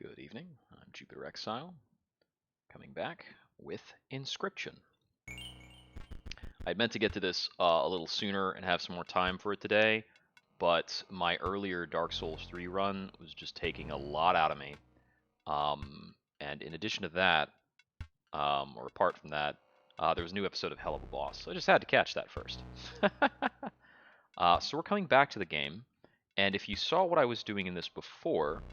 Good evening, I'm JupiterExile, coming back with Inscryption. I'd meant to get to this a little sooner and have some more time for it today, but my earlier Dark Souls 3 run was just taking a lot out of me. And in addition to that, or apart from that, there was a new episode of Hell of a Boss, so I just had to catch that first. So we're coming back to the game, and if you saw what I was doing in this before,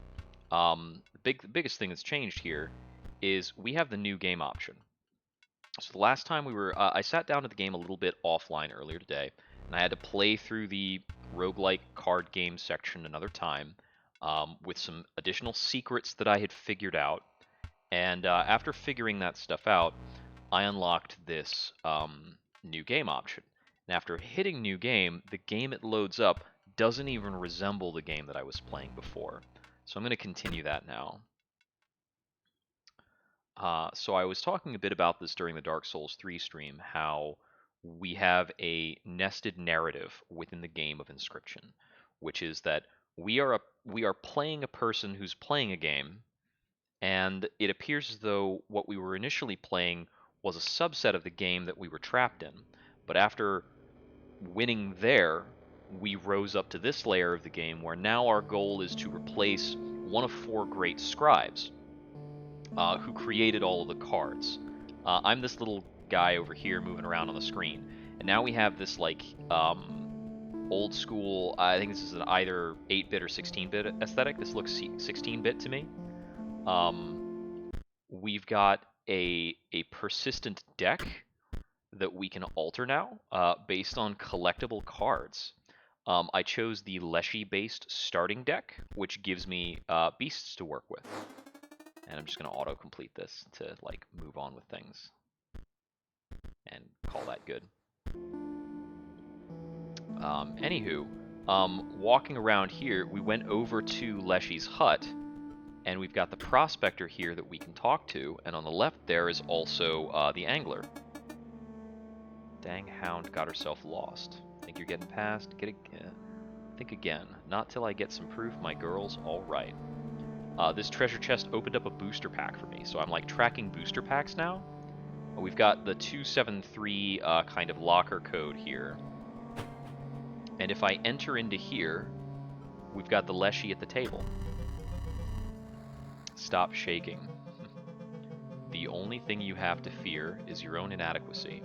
the biggest thing that's changed here is we have the new game option. So the last time I sat down to the game a little bit offline earlier today, and I had to play through the roguelike card game section another time with some additional secrets that I had figured out. And after figuring that stuff out, I unlocked this new game option. And after hitting new game, the game it loads up doesn't even resemble the game that I was playing before. So I'm going to continue that now. So I was talking a bit about this during the Dark Souls 3 stream, how we have a nested narrative within the game of Inscryption, which is that we are playing a person who's playing a game, and it appears as though what we were initially playing was a subset of the game that we were trapped in. But after winning there, we rose up to this layer of the game where now our goal is to replace one of four great scribes who created all of the cards. I'm this little guy over here moving around on the screen, and now we have this like old school, I think this is an either 8-bit or 16-bit aesthetic. This looks 16-bit to me. We've got a persistent deck that we can alter now based on collectible cards. I chose the Leshy-based starting deck, which gives me beasts to work with. And I'm just going to auto-complete this to like move on with things and call that good. Anywho, walking around here, we went over to Leshy's hut, and we've got the prospector here that we can talk to, and on the left there is also the angler. Dang hound got herself lost. Think you're getting past? Think again. Not till I get some proof my girl's alright. This treasure chest opened up a booster pack for me, so I'm like tracking booster packs now. We've got the 273 kind of locker code here. And if I enter into here, we've got the Leshy at the table. Stop shaking. The only thing you have to fear is your own inadequacy.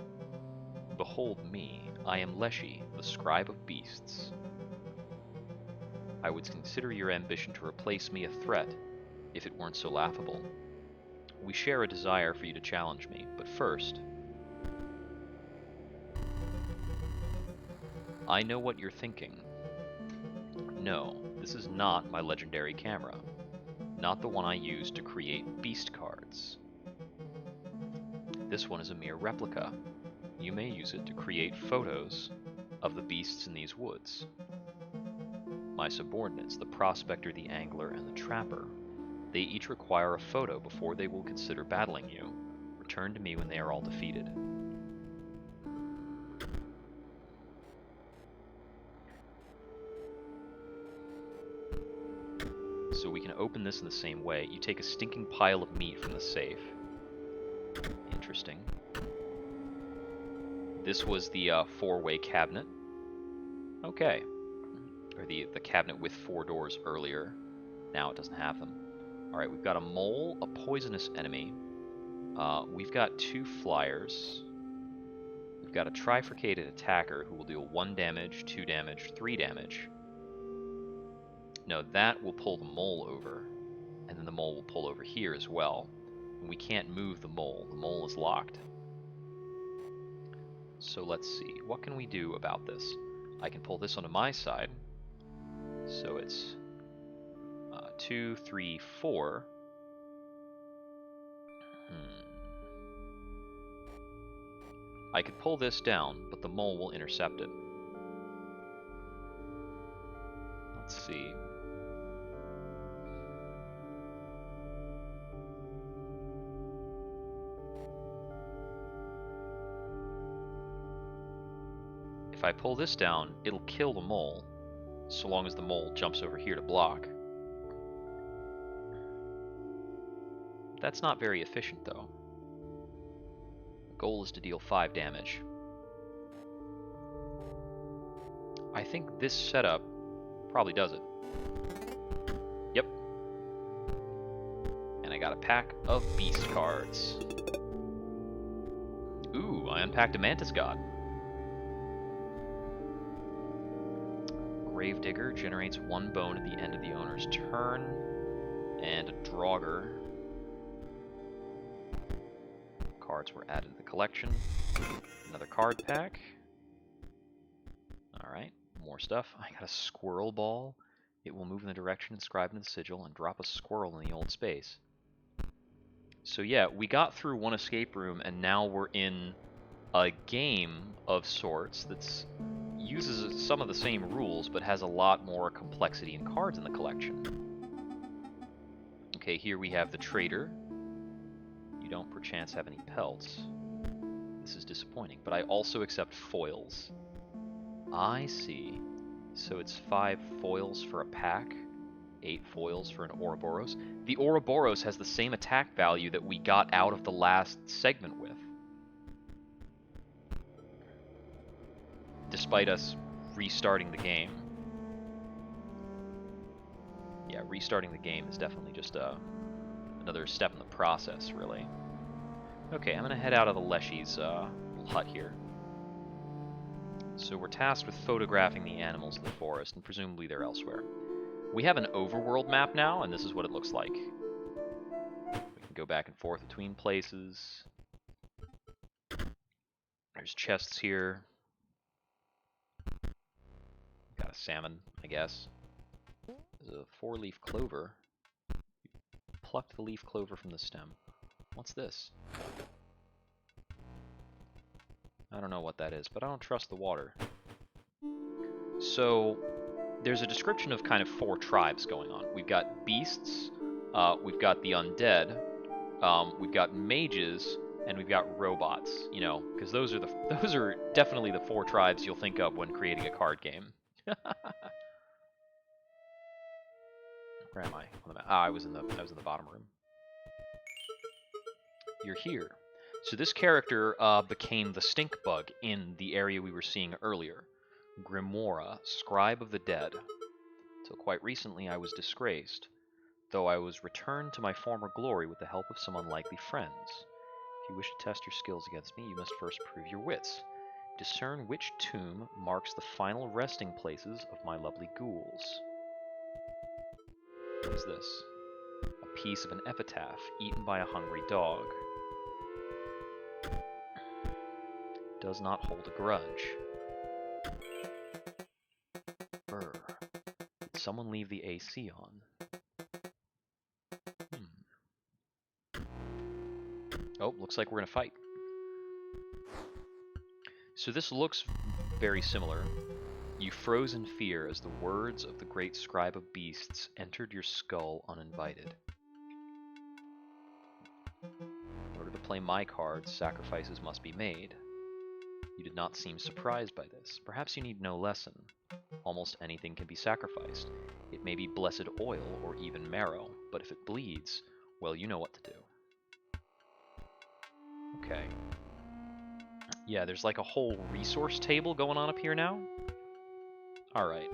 Behold me, I am Leshy, the scribe of beasts. I would consider your ambition to replace me a threat, if it weren't so laughable. We share a desire for you to challenge me, but first... I know what you're thinking. No, this is not my legendary camera. Not the one I used to create beast cards. This one is a mere replica. You may use it to create photos of the beasts in these woods. My subordinates, the prospector, the angler, and the trapper, they each require a photo before they will consider battling you. Return to me when they are all defeated. So we can open this in the same way. You take a stinking pile of meat from the safe. Interesting. This was the four-way cabinet. Okay. Or the cabinet with 4 doors earlier. Now it doesn't have them. Alright, we've got a mole, a poisonous enemy. We've got 2 flyers. We've got a trifurcated attacker who will deal 1 damage, 2 damage, 3 damage. No, that will pull the mole over. And then the mole will pull over here as well. And we can't move the mole. The mole is locked. So let's see. What can we do about this? I can pull this onto my side. So it's 2, 3, 4. I could pull this down, but the mole will intercept it. Let's see. If I pull this down, it'll kill the mole, so long as the mole jumps over here to block. That's not very efficient, though. The goal is to deal 5 damage. I think this setup probably does it. Yep. And I got a pack of beast cards. Ooh, I unpacked a Mantis God. Gravedigger generates 1 bone at the end of the owner's turn. And a Draugr. Cards were added to the collection. Another card pack. Alright, more stuff. I got a Squirrel Ball. It will move in the direction inscribed in the sigil and drop a squirrel in the old space. So yeah, we got through one escape room and now we're in a game of sorts that uses some of the same rules but has a lot more complexity and cards in the collection. Okay, here we have the Trader. You don't perchance have any pelts. This is disappointing, but I also accept foils. I see. So it's 5 foils for a pack, 8 foils for an Ouroboros. The Ouroboros has the same attack value that we got out of the last segment with. Despite us restarting the game. Yeah, restarting the game is definitely just another step in the process, really. Okay, I'm going to head out of the Leshy's hut here. So we're tasked with photographing the animals in the forest, and presumably they're elsewhere. We have an overworld map now, and this is what it looks like. We can go back and forth between places. There's chests here. Got a salmon, I guess. There's a 4-leaf clover. Plucked the leaf clover from the stem. What's this? I don't know what that is, but I don't trust the water. So, there's a description of kind of 4 tribes going on. We've got beasts, we've got the undead, we've got mages, and we've got robots. You know, because those are definitely the 4 tribes you'll think of when creating a card game. Where am I? I was in the bottom room. You're here. So this character became the stink bug in the area we were seeing earlier. Grimoire, scribe of the dead. Till quite recently I was disgraced, though I was returned to my former glory with the help of some unlikely friends. If you wish to test your skills against me, you must first prove your wits. Discern which tomb marks the final resting places of my lovely ghouls. What is this? A piece of an epitaph, eaten by a hungry dog. Does not hold a grudge. Brr. Did someone leave the AC on? Oh, looks like we're gonna fight. So this looks very similar. You froze in fear as the words of the great scribe of beasts entered your skull uninvited. In order to play my cards, sacrifices must be made. You did not seem surprised by this. Perhaps you need no lesson. Almost anything can be sacrificed. It may be blessed oil or even marrow, but if it bleeds, well, you know what to do. Okay. Yeah, there's like a whole resource table going on up here now. Alright.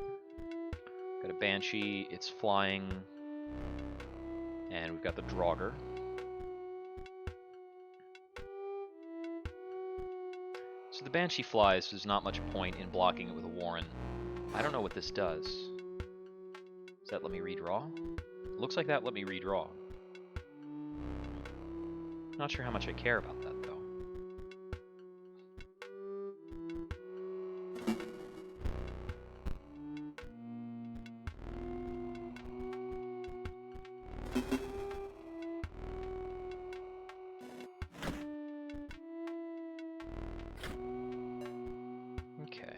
Got a Banshee, it's flying, and we've got the Draugr. So the Banshee flies, there's not much point in blocking it with a Warren. I don't know what this does. Does that let me redraw? Looks like that let me redraw. Not sure how much I care about that, though. Okay.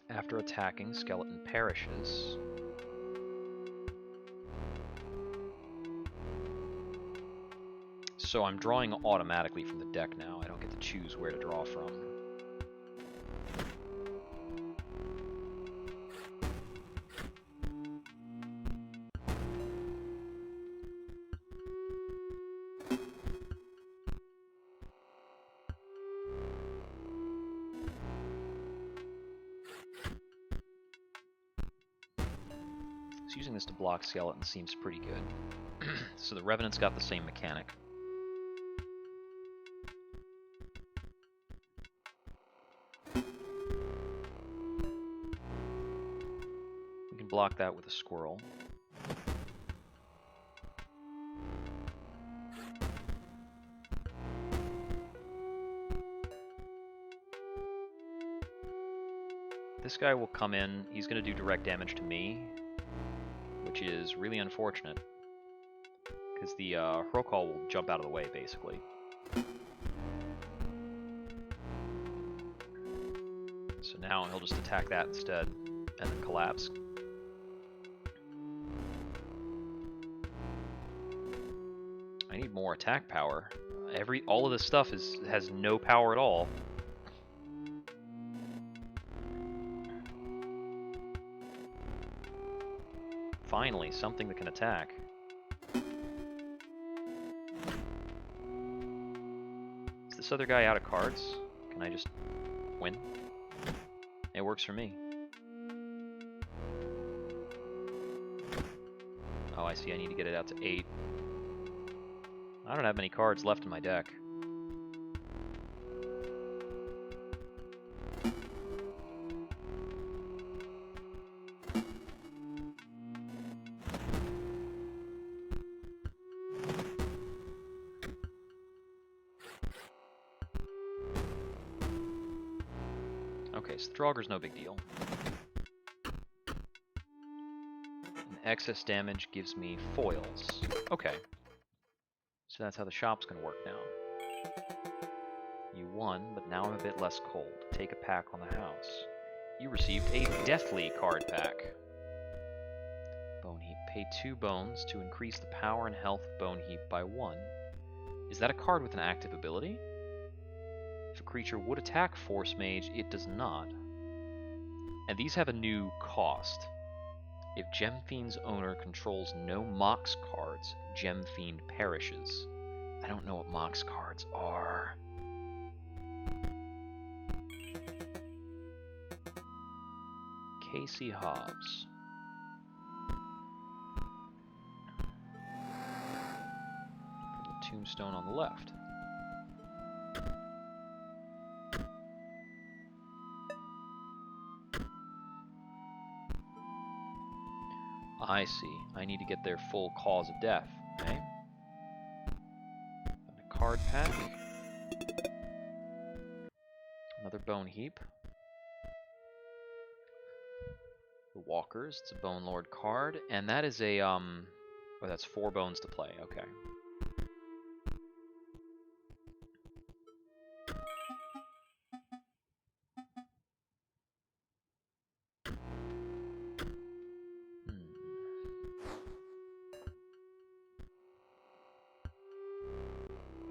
After attacking, skeleton perishes. So I'm drawing automatically from the deck now. I don't get to choose where to draw from. because using this to block skeletons seems pretty good. So the Revenant's got the same mechanic. We can block that with a squirrel. This guy will come in, he's going to do direct damage to me, which is really unfortunate, because the Hrokal will jump out of the way, basically. So now he'll just attack that instead, and then collapse. I need more attack power. All of this stuff has no power at all. Finally, something that can attack. Is this other guy out of cards? Can I just win? It works for me. Oh, I see. I need to get it out to 8. I don't have many cards left in my deck. Okay, so the Draugur's no big deal. And excess damage gives me foils. Okay. So that's how the shop's gonna work now. You won, but now I'm a bit less cold. Take a pack on the house. You received a Deathly card pack. Bone Heap. Pay 2 bones to increase the power and health of Bone Heap by 1. Is that a card with an active ability? If a creature would attack Force Mage, it does not. And these have a new cost. If Gemfiend's owner controls no Mox cards, Gemfiend perishes. I don't know what Mox cards are. Casey Hobbs. From the tombstone on the left. I see. I need to get their full cause of death. Okay. And a card pack. Another Bone Heap. The Walkers. It's a Bone Lord card, and that is a oh, that's 4 bones to play. Okay.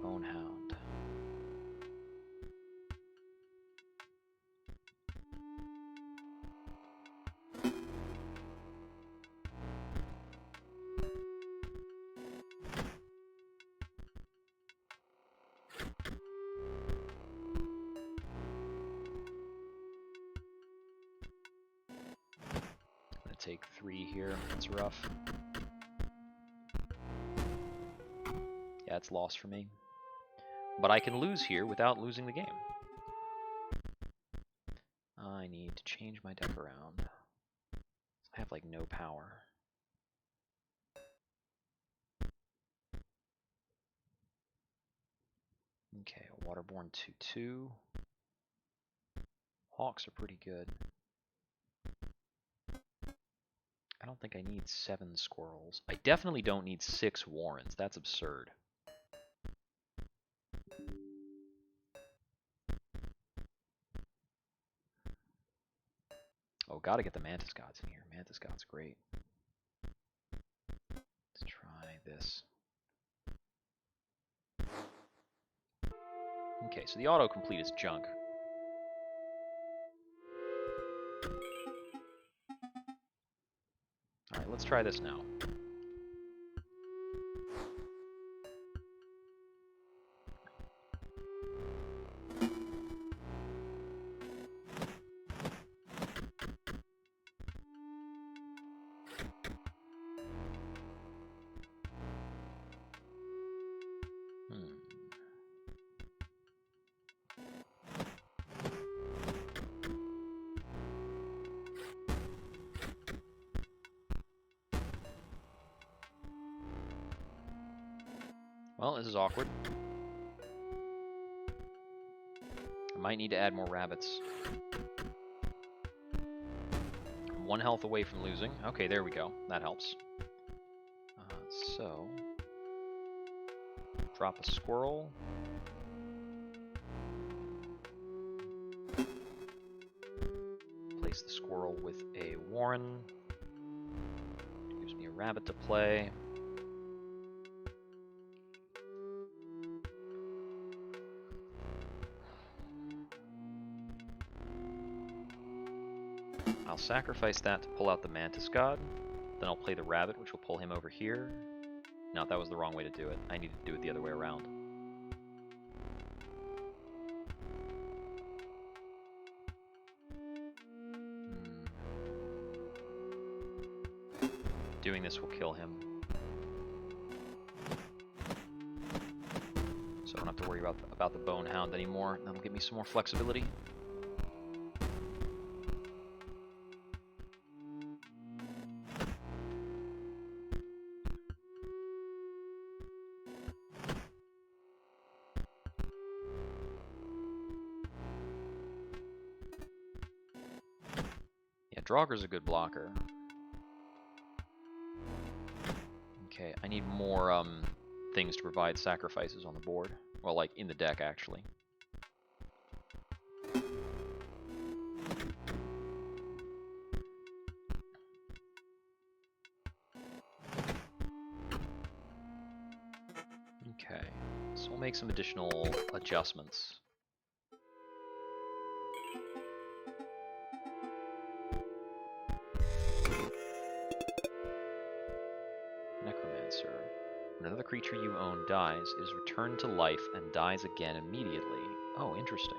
Bonehound. Gonna take 3 here. That's rough. Yeah, it's lost for me. But I can lose here without losing the game. I need to change my deck around. I have like no power. Okay, a Waterborne 2/2. Hawks are pretty good. I don't think I need 7 squirrels. I definitely don't need 6 warrens. That's absurd. Oh, gotta get the Mantis Gods in here. Mantis Gods, great. Let's try this. Okay, so the autocomplete is junk. Alright, let's try this now. Well, this is awkward. I might need to add more rabbits. I'm 1 health away from losing. Okay, there we go. That helps. So, drop a squirrel. Place the squirrel with a warren. Gives me a rabbit to play. I'll sacrifice that to pull out the Mantis God. Then I'll play the rabbit, which will pull him over here. No, that was the wrong way to do it. I need to do it the other way around. Doing this will kill him. So I don't have to worry about the Bone Hound anymore. That'll give me some more flexibility. Draugr's a good blocker. Okay, I need more things to provide sacrifices on the board. Well, like in the deck, actually. Okay, so we'll make some additional adjustments. When another creature you own dies, it is returned to life and dies again immediately. Oh, interesting.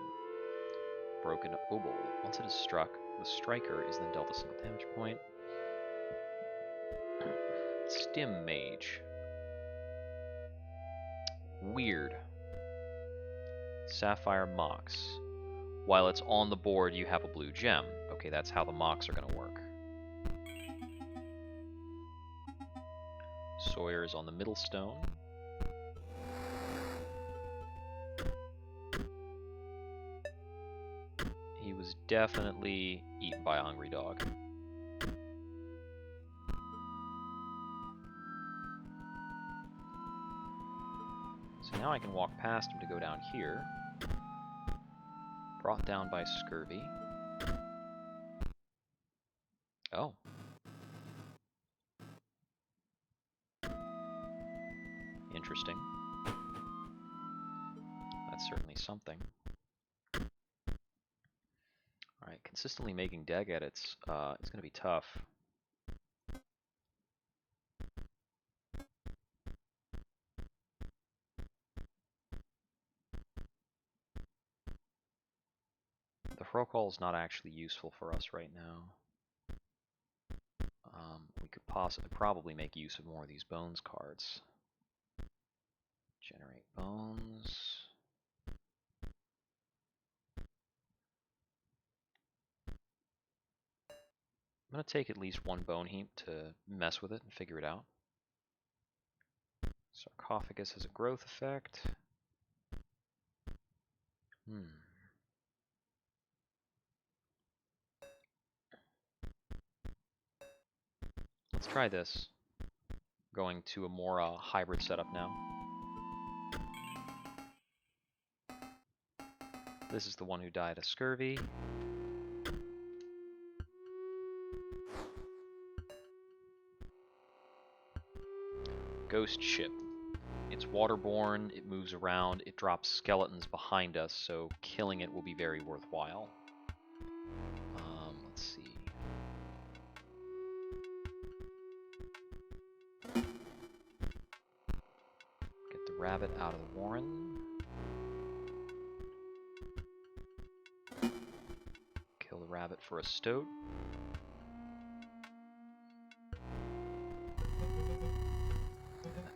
Broken Obol. Once it is struck, the striker is then dealt a single damage point. Stim Mage. Weird. Sapphire Mox. While it's on the board, you have a blue gem. Okay, that's how the Mox are going to work. Sawyer is on the middle stone. He was definitely eaten by a hungry dog. So now I can walk past him to go down here. Brought down by scurvy. Oh. Interesting. That's certainly something. Alright, consistently making deck edits is going to be tough. The Frocall is not actually useful for us right now. We could probably make use of more of these bones cards. Generate bones. I'm going to take at least one bone heap to mess with it and figure it out. Sarcophagus has a growth effect. Let's try this. Going to a more hybrid setup now. This is the one who died of scurvy. Ghost Ship. It's waterborne, it moves around, it drops skeletons behind us, so killing it will be very worthwhile. Let's see. Get the rabbit out of the warren. Kill the rabbit for a stoat.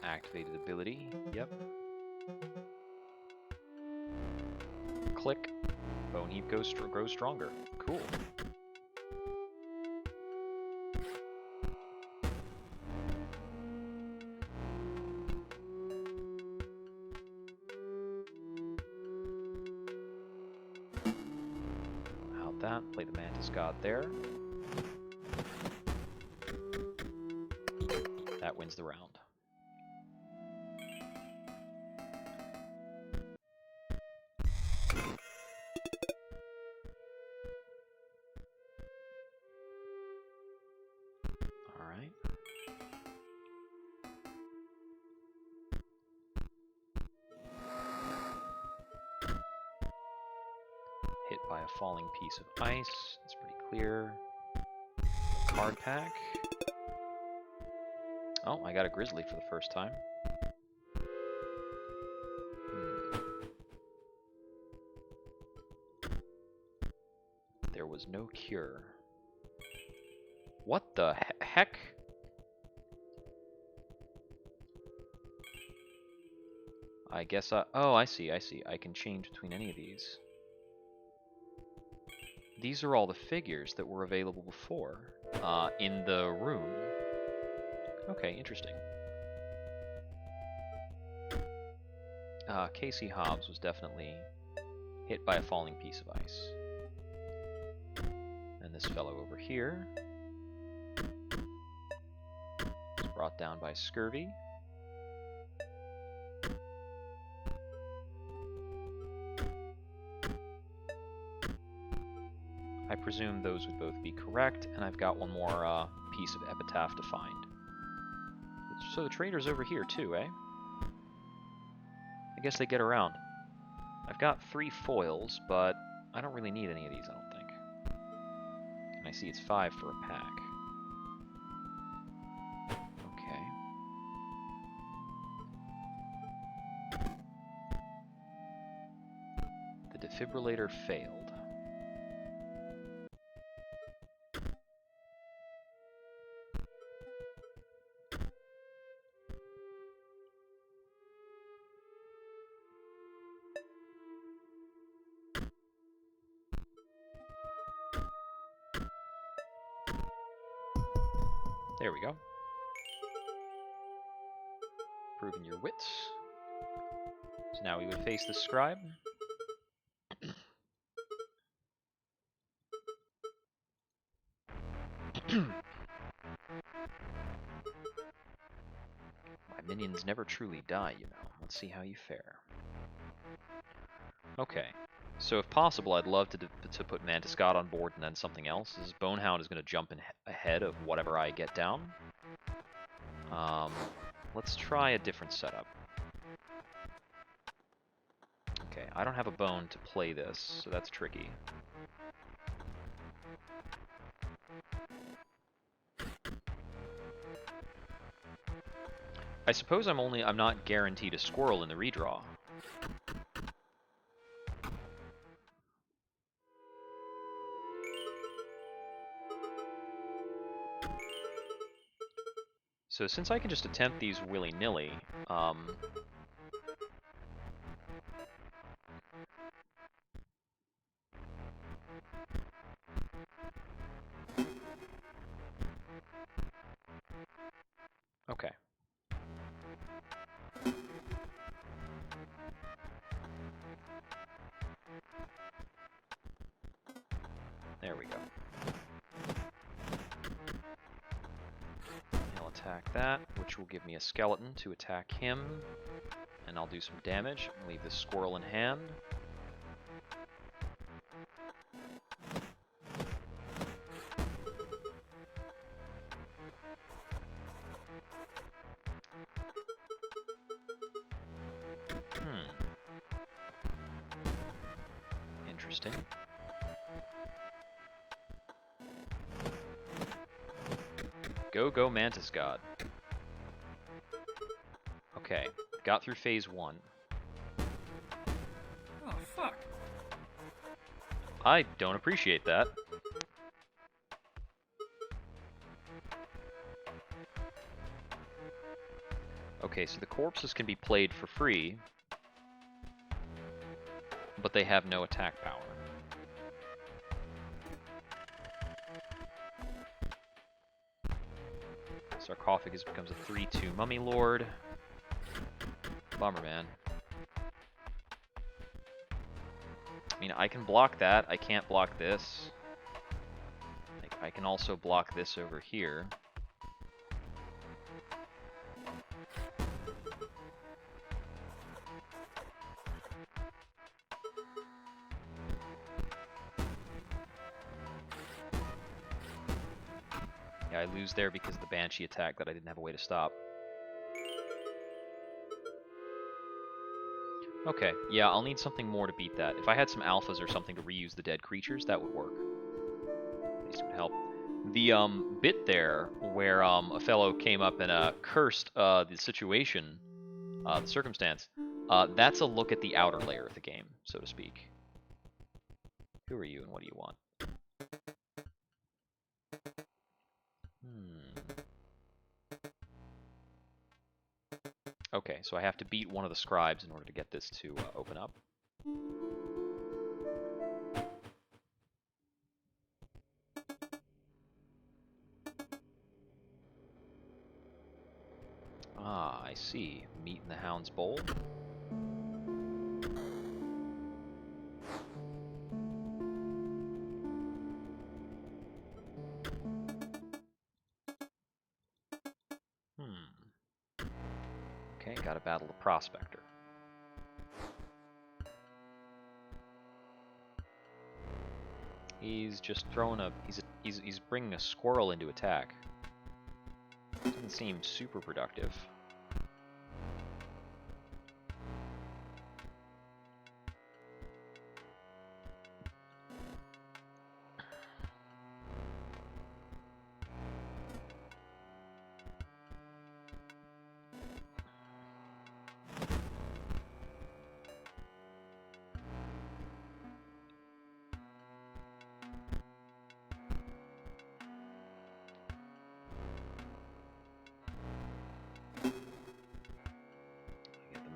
Activated ability, yep. Click. Bone Heap grows stronger. Cool. that. Play the Mantis God there. That wins the round. Alright. Hit by a falling piece of ice. It's pretty clear. Card pack. Oh, I got a Grizzly for the first time. There was no cure. What the heck? I guess oh, I see. I can change between any of these. These are all the figures that were available before in the room. Okay, interesting. Casey Hobbs was definitely hit by a falling piece of ice. And this fellow over here was brought down by scurvy. I presume those would both be correct, and I've got one more piece of epitaph to find. So the trader's over here too, eh? I guess they get around. I've got 3 foils, but I don't really need any of these, I don't think. And I see it's 5 for a pack. Okay. The defibrillator failed. There we go. Proving your wits. So now we would face the scribe. My minions never truly die, you know. Let's see how you fare. Okay. So if possible, I'd love to put Mantis God on board and then something else. This Bonehound is going to jump in ahead of whatever I get down. Let's try a different setup. Okay, I don't have a bone to play this, so that's tricky. I suppose I'm not guaranteed a squirrel in the redraw. So since I can just attempt these willy-nilly, okay. There we go. He'll attack that, which will give me a skeleton to attack him, and I'll do some damage. Leave this squirrel in hand. Interesting. Go Mantis God. Okay, got through phase 1. Oh, fuck. I don't appreciate that. Okay, so the corpses can be played for free, but they have no attack power. Sarcophagus becomes a 3/2 Mummy Lord. Bummer, man. I mean, I can block that. I can't block this. I can also block this over here. Yeah, I lose there because of the Banshee attack that I didn't have a way to stop. Okay, yeah, I'll need something more to beat that. If I had some alphas or something to reuse the dead creatures, that would work. At least it would help. The bit there where a fellow came up and cursed the situation, the circumstance, that's a look at the outer layer of the game, so to speak. Who are you and what do you want? Okay, so I have to beat one of the scribes in order to get this to open up. Ah, I see. Meat in the Hound's Bowl. Okay, gotta battle the Prospector. He's just throwing a... He's bringing a squirrel into attack. Doesn't seem super productive.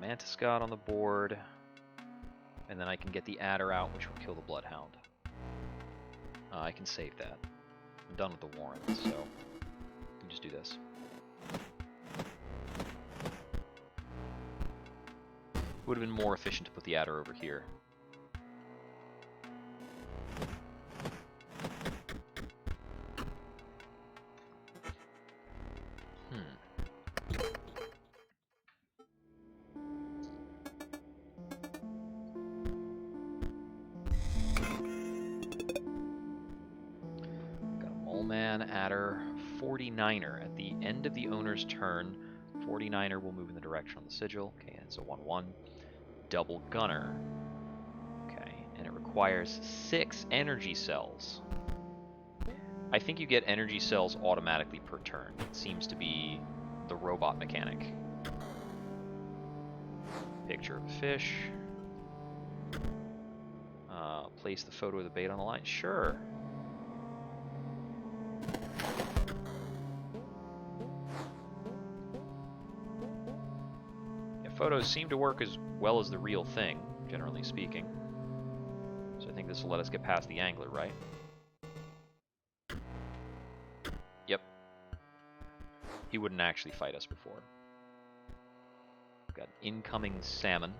Mantis God on the board, and then I can get the Adder out, which will kill the Bloodhound. I can save that. I'm done with the Warrens, so I can just do this. Would have been more efficient to put the Adder over here. Man, Adder, 49er. At the end of the owner's turn, 49er will move in the direction on the sigil. Okay, it's a 1-1. Double Gunner. Okay, and it requires 6 energy cells. I think you get energy cells automatically per turn. It seems to be the robot mechanic. Picture of a fish. Place the photo of the bait on the line. Sure. Photos seem to work as well as the real thing, generally speaking. So I think this will let us get past the angler, right? Yep. He wouldn't actually fight us before. Got incoming salmon.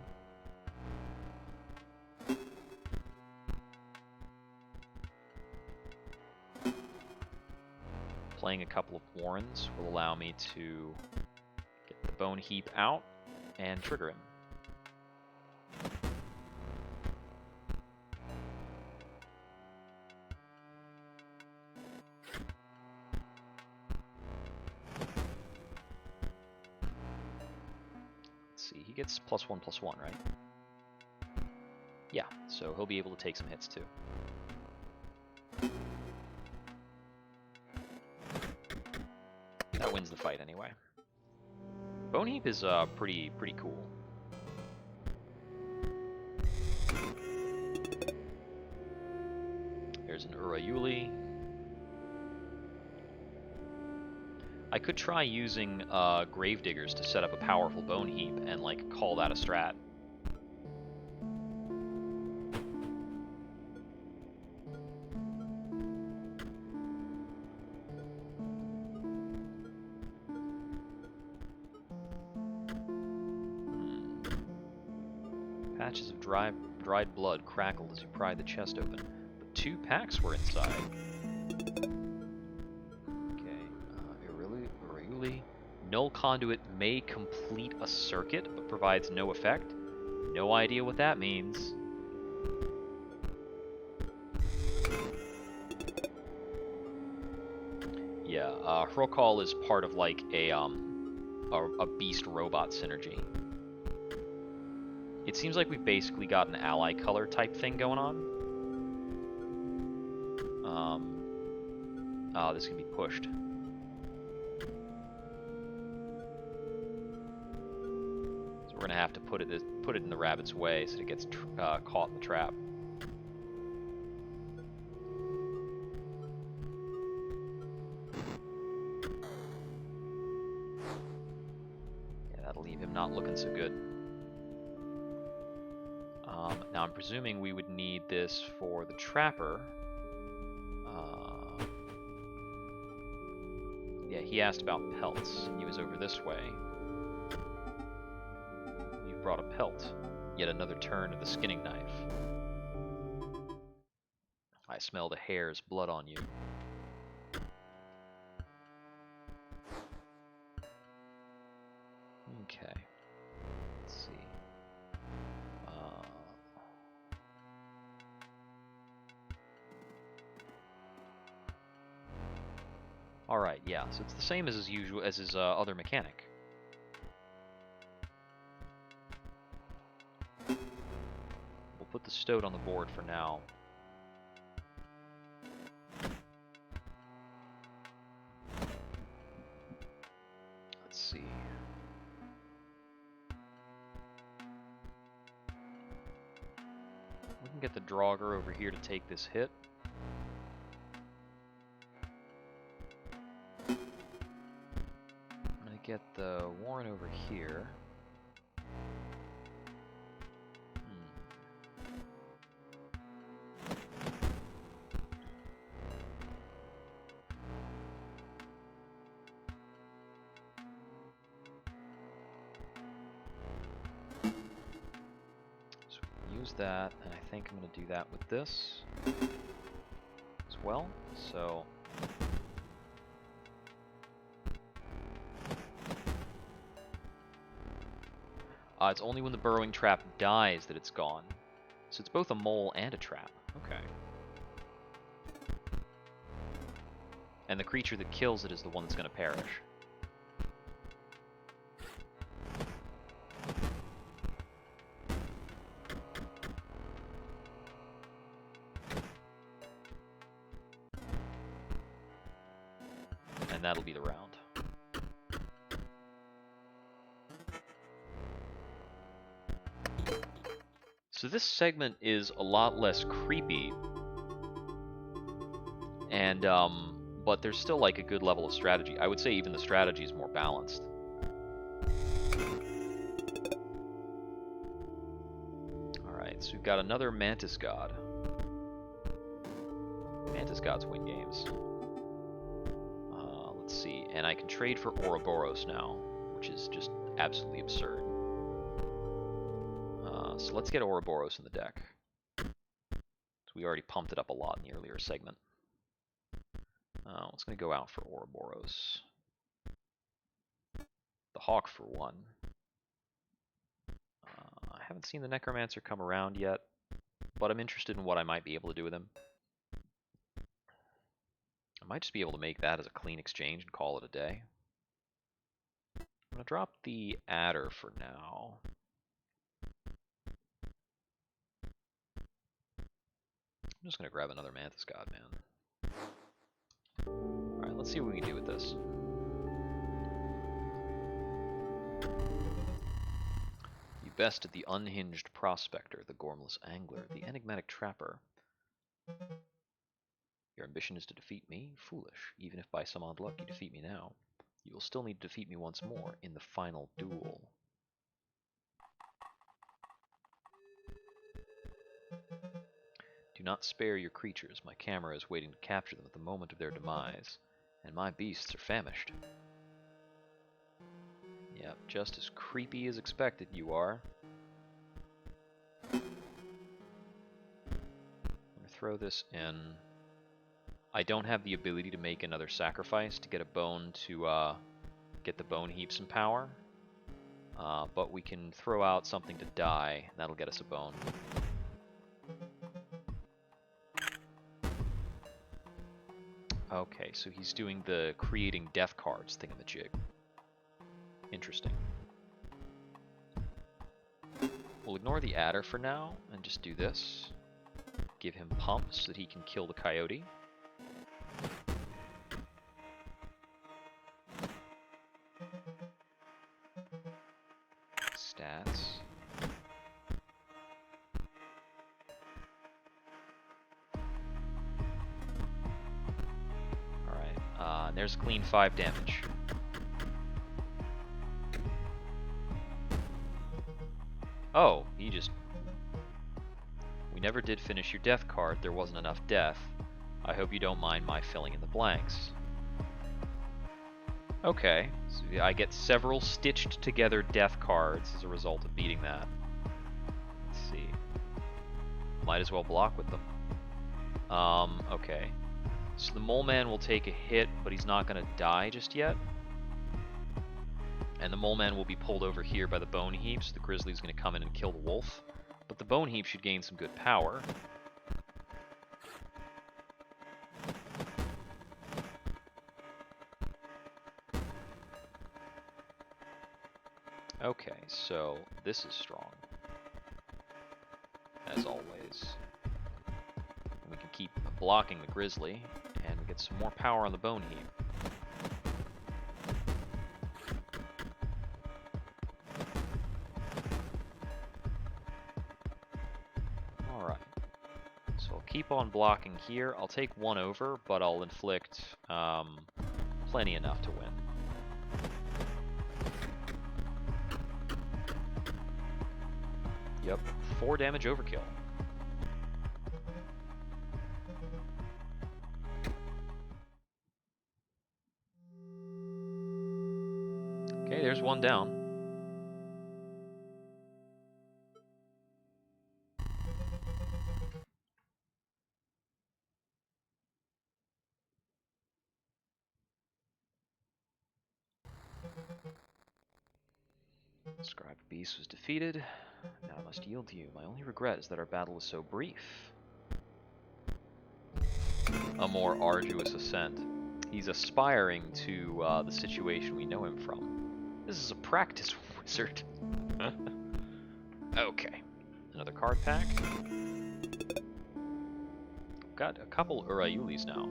Playing a couple of Warrens will allow me to get the Bone Heap out and trigger him. Let's see, he gets +1/+1, right? Yeah, so he'll be able to take some hits too. That wins the fight anyway. Bone Heap is pretty cool. There's an Urayuli. I could try using Gravediggers to set up a powerful Bone Heap and like call that a strat. Patches of dried blood crackled as you pried the chest open, but 2 packs were inside. Null conduit may complete a circuit, but provides no effect. No idea what that means. Yeah, Hrokal is part of like a beast robot synergy. It seems like we've basically got an ally color type thing going on. Oh, this can be pushed. So we're gonna have to put it in the rabbit's way so it gets caught in the trap. Yeah, that'll leave him not looking so good. Now I'm presuming we would need this for the trapper. Yeah, he asked about pelts. He was over this way. You've brought a pelt. Yet another turn of the skinning knife. I smell the hare's blood on you. Okay. Let's see. Alright, yeah, so it's the same as his other mechanic. We'll put the stoat on the board for now. Let's see. We can get the Draugr over here to take this hit. Get the Warren over here. So use that, and I think I'm going to do that with this as well. So it's only when the burrowing trap dies that it's gone. So it's both a mole and a trap. Okay. And the creature that kills it is the one that's going to perish. And that'll be the round. So this segment is a lot less creepy, and but there's still like a good level of strategy. I would say even the strategy is more balanced. Alright, so we've got another Mantis God. Mantis Gods win games. Let's see, and I can trade for Ouroboros now, which is just absolutely absurd. So let's get Ouroboros in the deck. So we already pumped it up a lot in the earlier segment. It's going to go out for Ouroboros. The Hawk for one. I haven't seen the Necromancer come around yet, but I'm interested in what I might be able to do with him. I might just be able to make that as a clean exchange and call it a day. I'm going to drop the Adder for now. I'm just going to grab another Mantis God, man. Alright, let's see what we can do with this. You bested the unhinged prospector, the gormless angler, the enigmatic trapper. Your ambition is to defeat me? Foolish. Even if by some odd luck you defeat me now, you will still need to defeat me once more in the final duel. Do not spare your creatures. My camera is waiting to capture them at the moment of their demise, and my beasts are famished. Yep, just as creepy as expected you are. I'm gonna throw this in. I don't have the ability to make another sacrifice to get a bone to get the bone heap some power. But we can throw out something to die, and that'll get us a bone. Okay, so he's doing the creating death cards thingamajig. Interesting. We'll ignore the adder for now and just do this. Give him pumps so that he can kill the coyote. Stats. Alright, and there's a clean 5 damage. Oh, he just... We never did finish your death card. There wasn't enough death. I hope you don't mind my filling in the blanks. Okay, so I get several stitched together death cards as a result of beating that. Let's see. Might as well block with them. Okay. So the mole man will take a hit, but he's not going to die just yet. And the mole man will be pulled over here by the bone heap, so the grizzly's going to come in and kill the wolf. But the bone heap should gain some good power. Okay, so this is strong. As always. We can keep blocking the grizzly, and we get some more power on the bone heap. Keep on blocking here. I'll take one over, but I'll inflict plenty enough to win. Yep, 4 damage overkill. Okay, there's one down. Scribed Beast was defeated. Now I must yield to you. My only regret is that our battle was so brief. A more arduous ascent. He's aspiring to the situation we know him from. This is a practice wizard. Okay. Another card pack. Got a couple Urayulis now.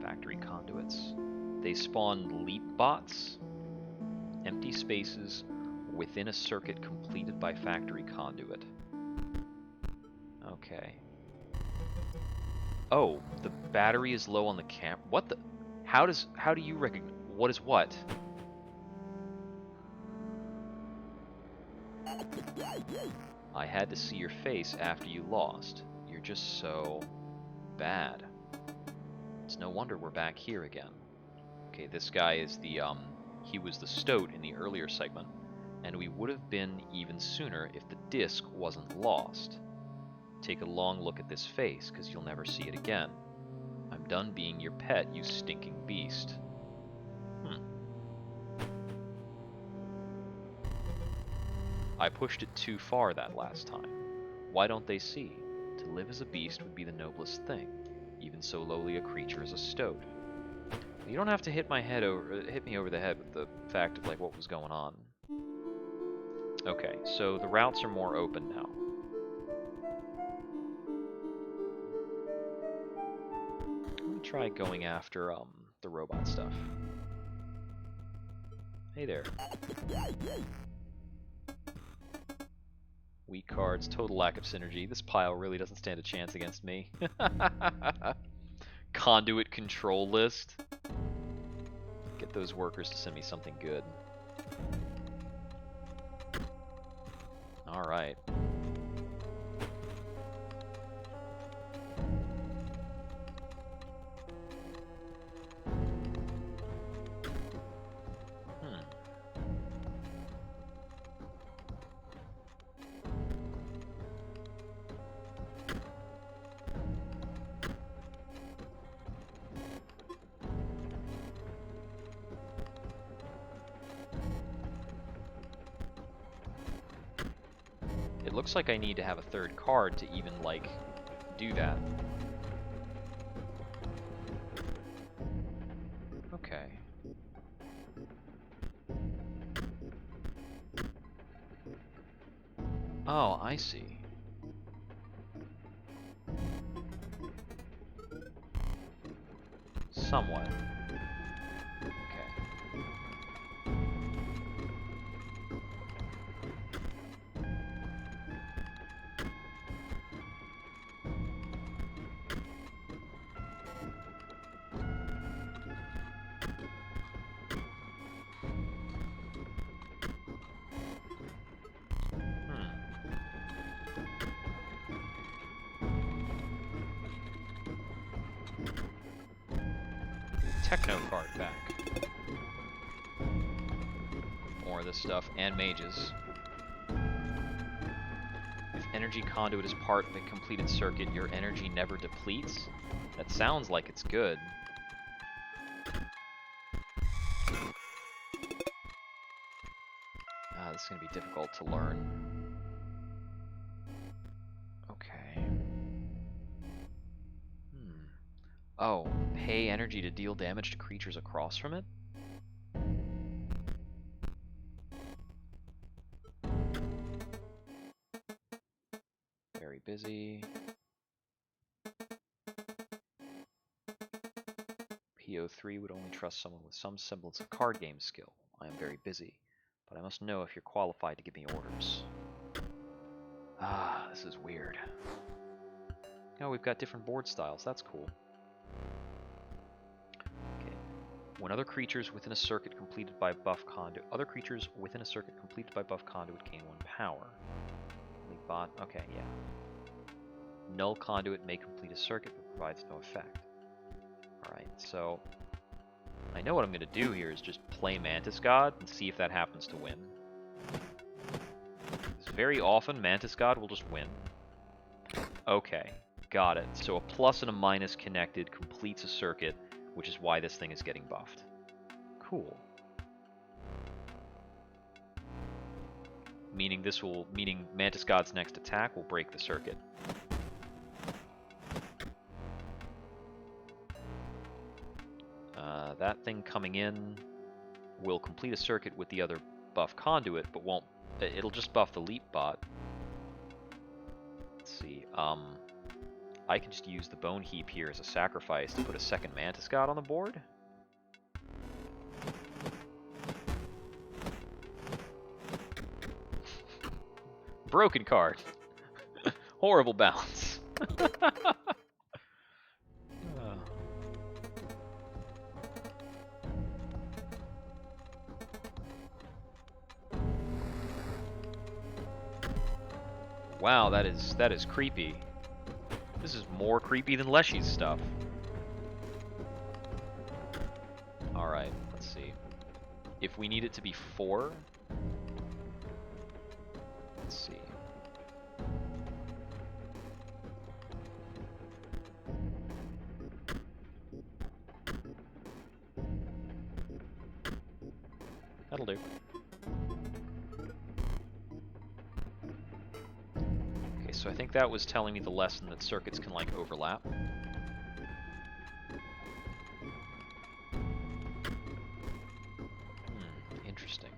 Factory conduits. They spawn leap bots. Empty spaces within a circuit completed by factory conduit. Okay. Oh, the battery is low on the camp. What the? How do you recognize what is what? I had to see your face after you lost. You're just so bad. It's no wonder we're back here again. Okay, this guy is the he was the stoat in the earlier segment, and we would have been even sooner if the disc wasn't lost. Take a long look at this face, because you'll never see it again. I'm done being your pet, you stinking beast. I pushed it too far that last time. Why don't they see? To live as a beast would be the noblest thing, even so lowly a creature as a stoat. You don't have to hit me over the head with the fact of like what was going on. Okay, so the routes are more open now. Let me try going after the robot stuff. Hey there. Weak cards, total lack of synergy. This pile really doesn't stand a chance against me. Conduit control list. Get those workers to send me something good. Alright. looks like I need to have a third card to even, like, do that. Okay. Oh, I see. Somewhat. Techno card back. More of this stuff, and mages. If energy conduit is part of a completed circuit, your energy never depletes? That sounds like it's good. This is going to be difficult to learn. Okay. Oh, pay energy to deal damage to creatures across from it? Very busy. PO3 would only trust someone with some semblance of card game skill. I am very busy, but I must know if you're qualified to give me orders. This is weird. Oh, we've got different board styles. That's cool. Okay. When other creatures within a circuit completed by buff conduit, gain 1 power. Bot. Okay, yeah. Null conduit may complete a circuit but provides no effect. Alright, so I know what I'm going to do here is just play Mantis God and see if that happens to win. Because very often Mantis God will just win. Okay, got it. So a plus and a minus connected completes a circuit, which is why this thing is getting buffed. Cool. Meaning Mantis God's next attack will break the circuit. That thing coming in will complete a circuit with the other buff conduit, but won't. It'll just buff the leap bot. Let's see. I can just use the bone heap here as a sacrifice to put a second Mantis God on the board. Broken card. Horrible bounce. Wow, that is creepy. This is more creepy than Leshy's stuff. Alright, let's see. If we need it to be 4... Let's see. That'll do. Okay, so I think that was telling me the lesson that circuits can, like, overlap. Interesting.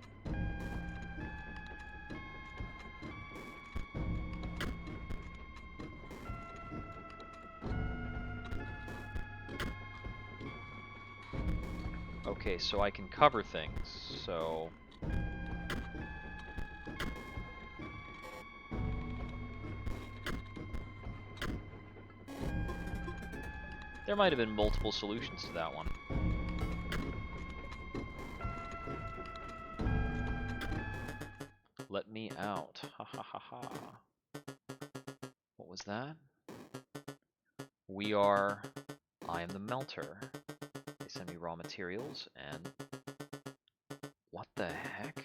Okay, so I can cover things, so... There might have been multiple solutions to that one. Let me out. Ha ha ha ha. What was that? I am the melter. They send me raw materials and... What the heck?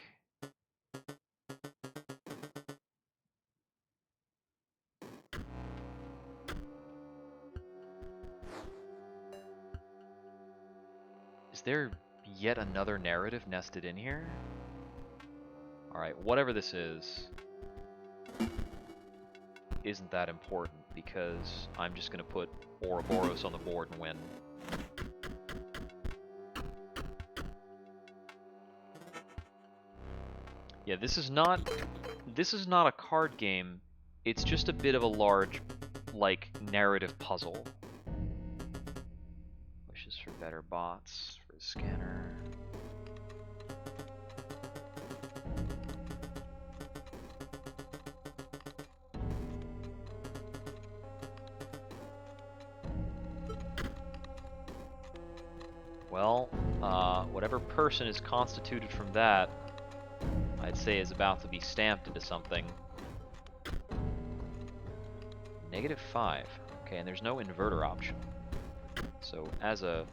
Is there yet another narrative nested in here? Alright, whatever this is. isn't that important because I'm just going to put Ouroboros on the board and win. Yeah, this is not a card game. It's just a bit of a large, like, narrative puzzle. Wishes for better bots for the scanner. Well, whatever person is constituted from that, I'd say is about to be stamped into something. -5. Okay, and there's no inverter option. So as a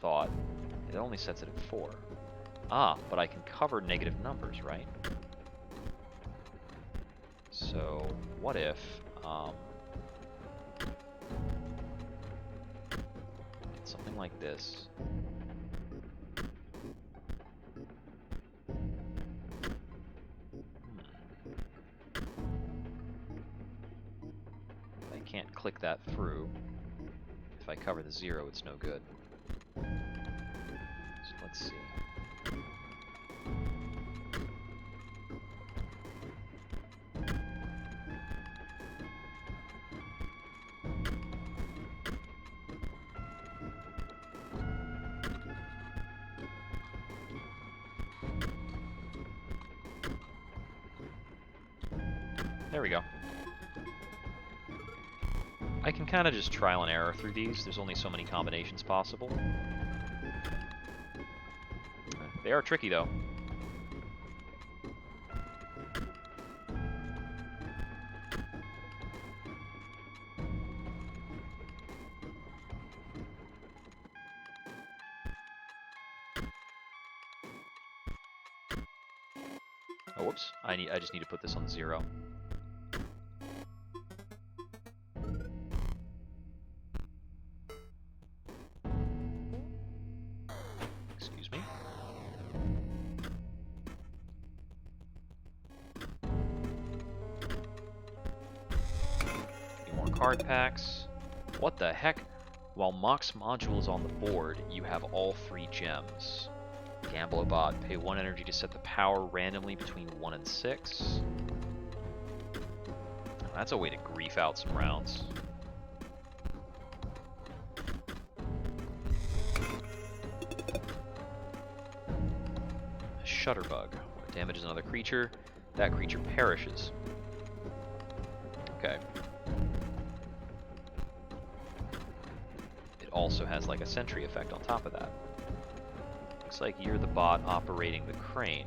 thought, it only sets it at 4. Ah, but I can cover negative numbers, right? So what if something like this? I can't click that through. If I cover the 0, it's no good. So let's see. There we go. I can kind of just trial and error through these. There's only so many combinations possible. They are tricky, though. Oh, whoops. I just need to put this on 0. Excuse me. Get more card packs. What the heck? While Mox module is on the board, you have all 3 gems. Gamble a bot. Pay 1 energy to set the power randomly between 1 and 6. That's a way to grief out some rounds. Shutterbug. Damages another creature. That creature perishes. Okay. It also has like a sentry effect on top of that. Looks like you're the bot operating the crane.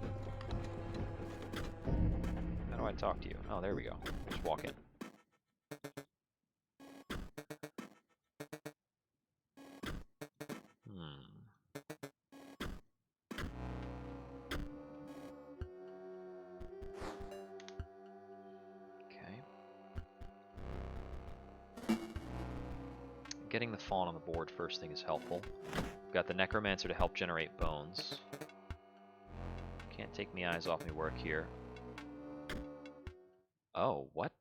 How do I talk to you? Oh, there we go. Just walk in. Getting the fawn on the board first thing is helpful. We've got the necromancer to help generate bones. Can't take my eyes off my work here. Oh, what?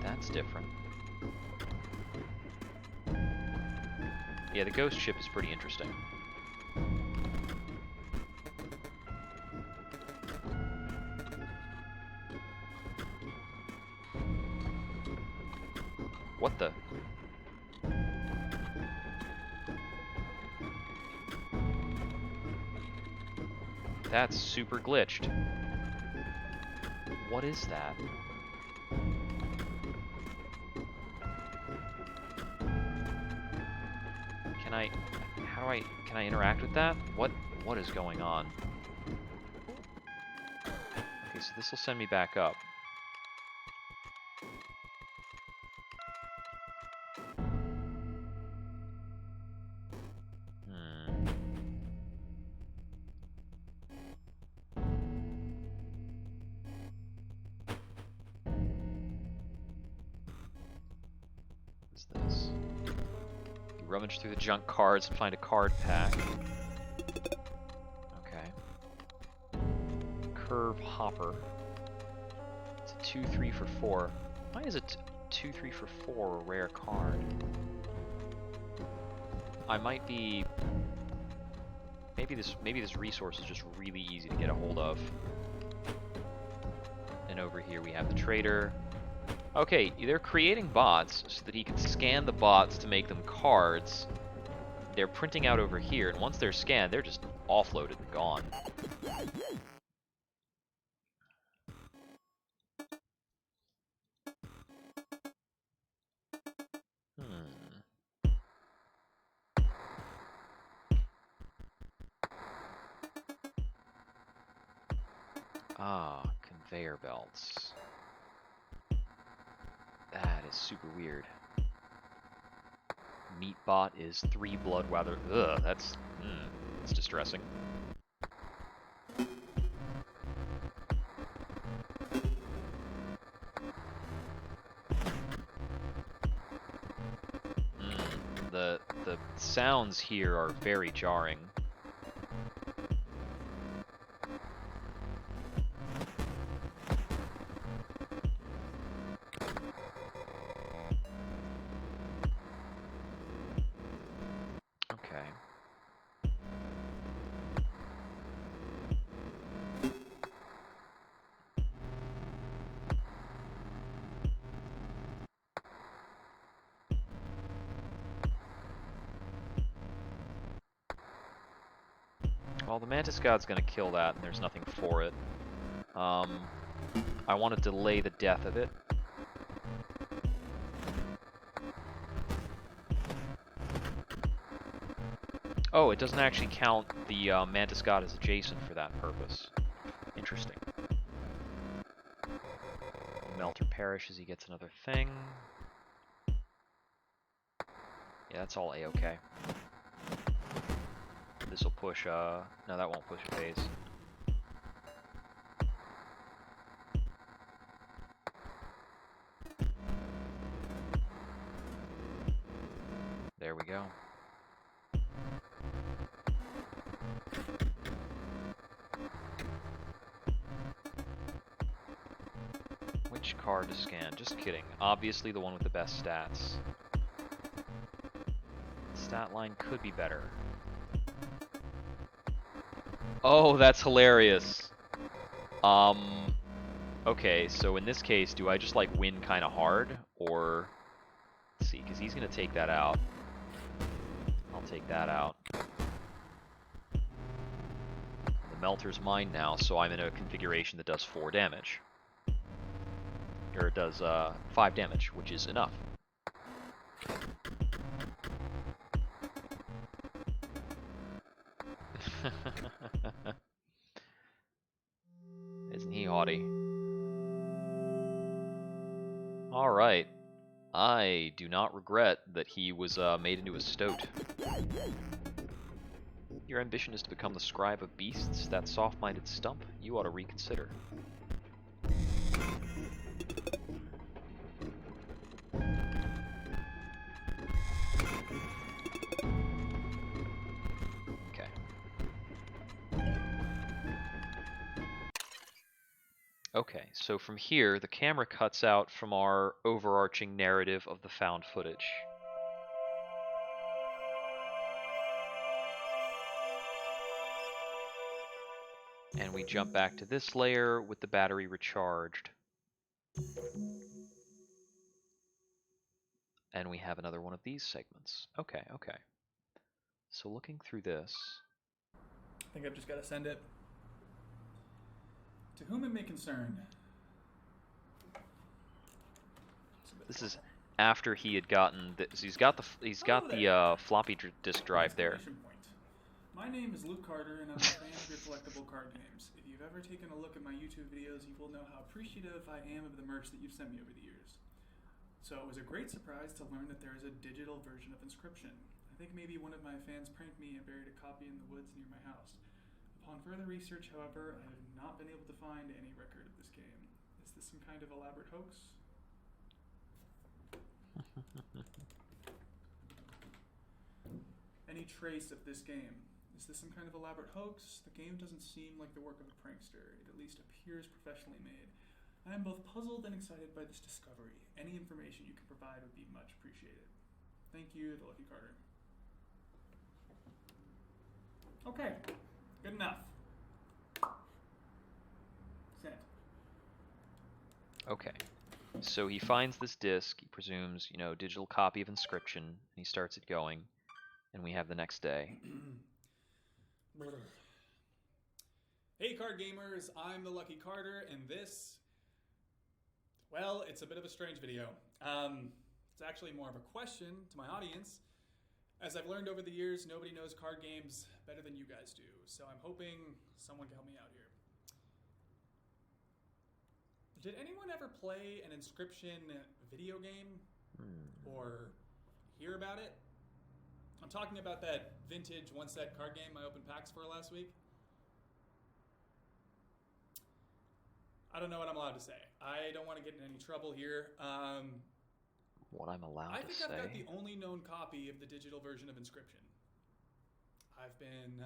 That's different. Yeah, the ghost ship is pretty interesting. What the? That's super glitched. What is that? Can I interact with that? What is going on? Okay, so this will send me back up. Rummage through the junk cards and find a card pack. curve hopper. It's a 2-3 for 4. Why is it 2-3 for 4 a rare card? I might be... Maybe this resource is just really easy to get a hold of. And over here we have the trader. Okay, they're creating bots so that he can scan the bots to make them cards. They're printing out over here, and once they're scanned, they're just offloaded and gone. Ah, conveyor belts. That is super weird. Meatbot is 3 blood weather. Ugh, that's distressing. The sounds here are very jarring. Well, the Mantis God's gonna kill that, and there's nothing for it. I want to delay the death of it. Oh, it doesn't actually count the Mantis God as adjacent for that purpose. Interesting. Melter perishes, he gets another thing. Yeah, that's all A-okay. This will push, no, that won't push a phase. There we go. Which card to scan? Just kidding. Obviously the one with the best stats. Stat line could be better. Oh, that's hilarious. Okay, so in this case, do I just like win kind of hard, or let's see, because he's gonna take that out. I'll take that out. The Melter's mine now, so I'm in a configuration that does 4 damage. Or it does 5 damage, which is enough. Isn't he haughty? Alright. I do not regret that he was made into a stoat. Your ambition is to become the scribe of beasts, that soft-minded stump? You ought to reconsider. Okay, so from here, the camera cuts out from our overarching narrative of the found footage. And we jump back to this layer with the battery recharged. And we have another one of these segments. Okay, okay. So looking through this... I think I've just got to send it. To whom it may concern. This is after he had gotten this. He's got the floppy disk drive there. My name is Luke Carter, and I'm a fan of your collectible card games. If you've ever taken a look at my YouTube videos, you will know how appreciative I am of the merch that you've sent me over the years. So it was a great surprise to learn that there is a digital version of Inscryption. I think maybe one of my fans pranked me and buried a copy in the woods near my house. Upon further research, however, I have not been able to find any record of this game. Is this some kind of elaborate hoax? Any trace of this game? Is this some kind of elaborate hoax? The game doesn't seem like the work of a prankster. It at least least appears professionally made. I am both puzzled and excited by this discovery. Any information you can provide would be much appreciated. Thank you, the Lucky Carter. Okay, good enough. Sent. Okay. So he finds this disc, he presumes, you know, digital copy of Inscryption, and he starts it going, and we have the next day. Hey card gamers, I'm the Lucky Carter, and this, well, it's a bit of a strange video. It's actually more of a question to my audience. As I've learned over the years, nobody knows card games better than you guys do, so I'm hoping someone can help me out here. Did anyone ever play an Inscryption video game? Or hear about it? I'm talking about that vintage one-set card game I opened packs for last week. I don't know what I'm allowed to say. I don't want to get in any trouble here. What I'm allowed to say? I think I've got the only known copy of the digital version of Inscryption. I've been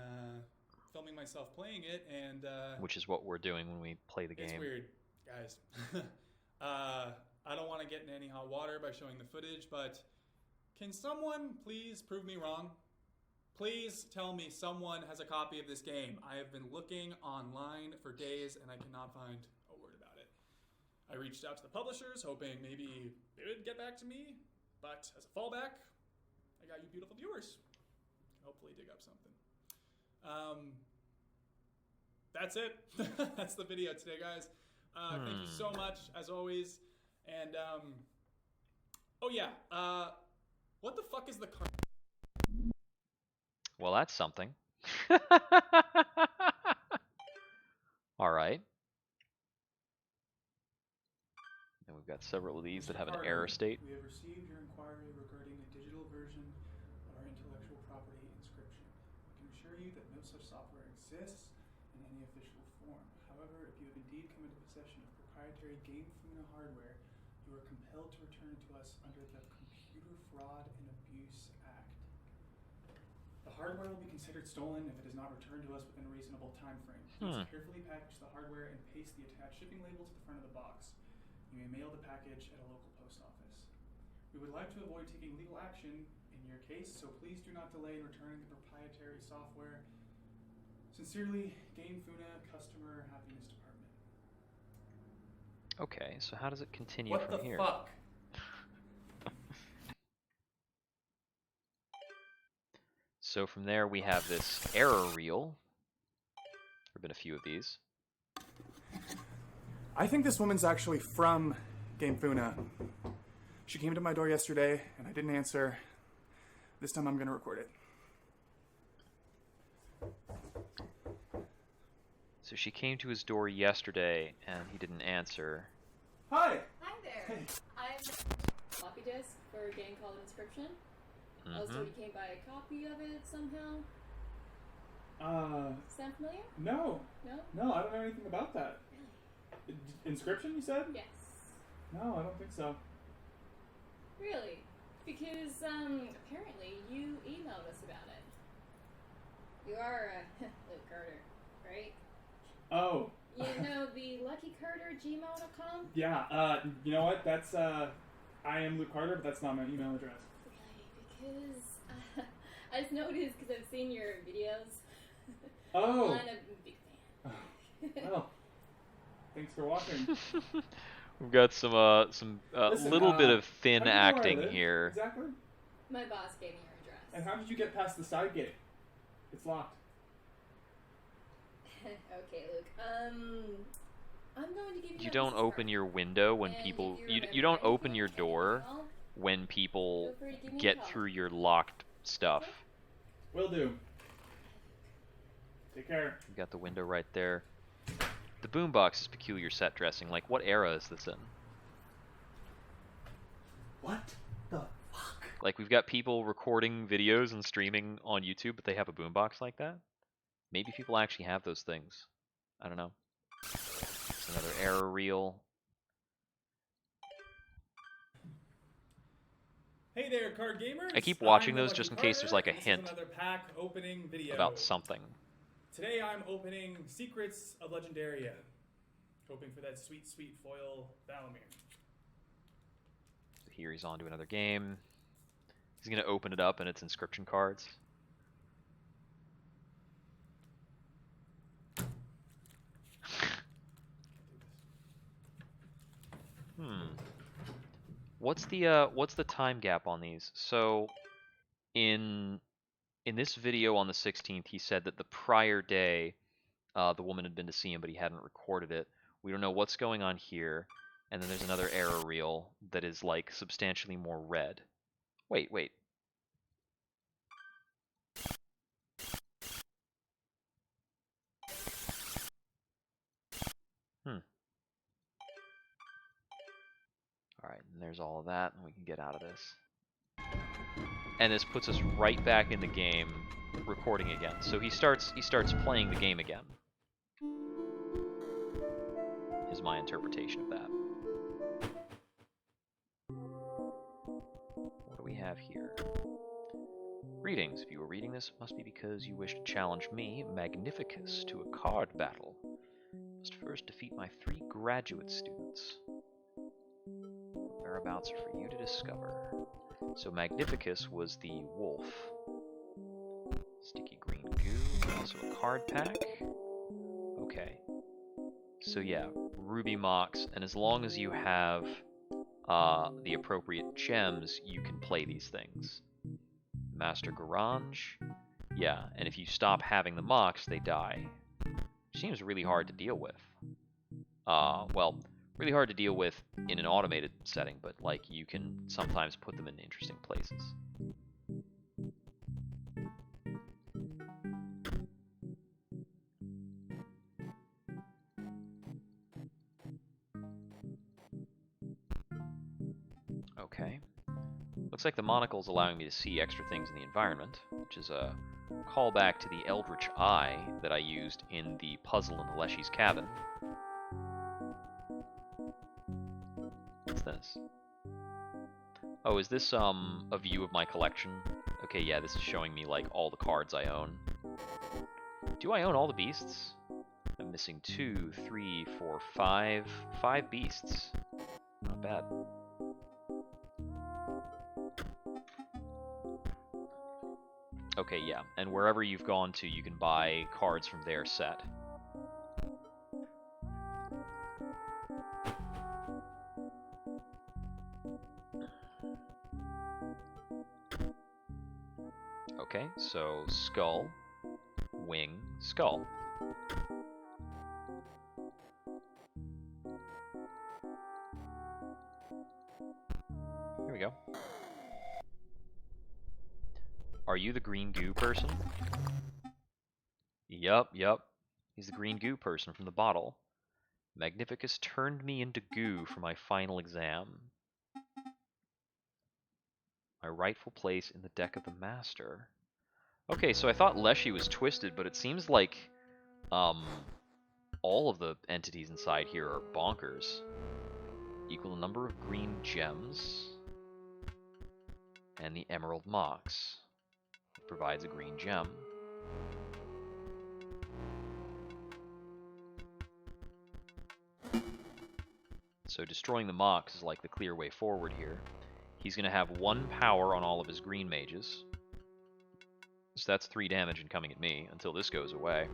filming myself playing it, and which is what we're doing when we play the game. It's weird, guys. I don't want to get in any hot water by showing the footage, but can someone please prove me wrong? Please tell me someone has a copy of this game. I have been looking online for days, and I cannot find a word about it. I reached out to the publishers, hoping maybe they would get back to me, but as a fallback, I got you beautiful viewers. Hopefully dig up something. That's it. That's the video today, guys. Thank you so much, as always. And, oh yeah, what the fuck is the card? Well, that's something. Alright. And we've got several of these that have an error state. We have received your inquiry regarding a digital version of our intellectual property Inscryption. I can assure you that no such software exists in any official form. However, if you have indeed come into possession of proprietary Game Funa hardware, you are compelled to return it to us under the Computer Fraud and Abuse Act. The hardware will be considered stolen if it is not returned to us within a reasonable time frame. Please carefully package the hardware and paste the attached shipping label to the front of the box. You may mail the package at a local post office. We would like to avoid taking legal action in your case, so please do not delay in returning the proprietary software. Sincerely, Game Funa, Customer Happiness Department. Okay, so how does it continue what from here? What the fuck? So from there we have this error reel. There have been a few of these. I think this woman's actually from Game Funa. She came to my door yesterday, and I didn't answer. This time I'm going to record it. So she came to his door yesterday, and he didn't answer. Hi! Hi there! Hey. I'm floppy disk for a game called Inscryption. Also, you came by a copy of it somehow? Sound familiar? No. No? No, I don't know anything about that. Really? Inscryption, you said? Yes. No, I don't think so. Really? Because, apparently you emailed us about it. You are, Luke Carter, right? Oh. You know the luckycarter@gmail.com? Yeah, you know what? That's, I am Luke Carter, but that's not my email address. Really? Because, I just noticed because I've seen your videos. Oh. I'm a big fan. Well, thanks for watching. We've got some Listen, little bit of thin how do you know where I acting live? here. Exactly. My boss gave me your address. And how did you get past the side gate? It's locked. Okay, Luke. I'm going to give you. You don't open your window when And people. if You you're you don't ever open your anything door else, when people feel free to give me a get call. through your locked stuff. Will do. Take care. We've got the window right there. The boombox is peculiar set dressing. Like, what era is this in? What the fuck? Like, we've got people recording videos and streaming on YouTube, but they have a boombox like that? Maybe people actually have those things. I don't know. It's another error reel. Hey there, card gamers. I keep watching I'm the those Lucky just in case there's like a Carter, and this is hint another pack opening video about something. Today I'm opening Secrets of Legendaria. hoping for that sweet, sweet foil Valamir. So here he's on to another game. He's going to open it up and it's inscription cards. What's the time gap on these? So in this video on the 16th, he said that the prior day the woman had been to see him, but he hadn't recorded it. We don't know what's going on here. And then there's another error reel that is like substantially more red. Wait. Alright, and there's all of that, and we can get out of this. And this puts us right back in the game, recording again. So he starts playing the game again. Is my interpretation of that. What do we have here? Greetings. If you were reading this, it must be because you wish to challenge me, Magnificus, to a card battle. You must first defeat my 3 graduate students. Whereabouts are for you to discover. So Magnificus was the wolf. Sticky green goo, also a card pack. Okay. So yeah, ruby mocks, and as long as you have the appropriate gems, you can play these things. Master Garage. Yeah, and if you stop having the mocks, they die. Seems really hard to deal with. Well, really hard to deal with in an automated setting, but like you can sometimes put them in interesting places. Okay. Looks like the monocle's allowing me to see extra things in the environment, which is a callback to the Eldritch Eye that I used in the puzzle in the Leshy's cabin. What's this? Oh, is this a view of my collection? Okay, yeah, this is showing me like all the cards I own. Do I own all the beasts? I'm missing 2, 3, 4, 5. 5 beasts. Not bad. Okay, yeah, and wherever you've gone to, you can buy cards from their set. Okay, so skull, wing, skull. Here we go. Are you the green goo person? Yup. He's the green goo person from the bottle. Magnificus turned me into goo for my final exam. My rightful place in the deck of the master. Okay, so I thought Leshy was twisted, but it seems like all of the entities inside here are bonkers. Equal number of green gems. And the emerald mox. It provides a green gem. So destroying the mox is like the clear way forward here. He's going to have 1 power on all of his green mages. So that's 3 damage incoming at me until this goes away.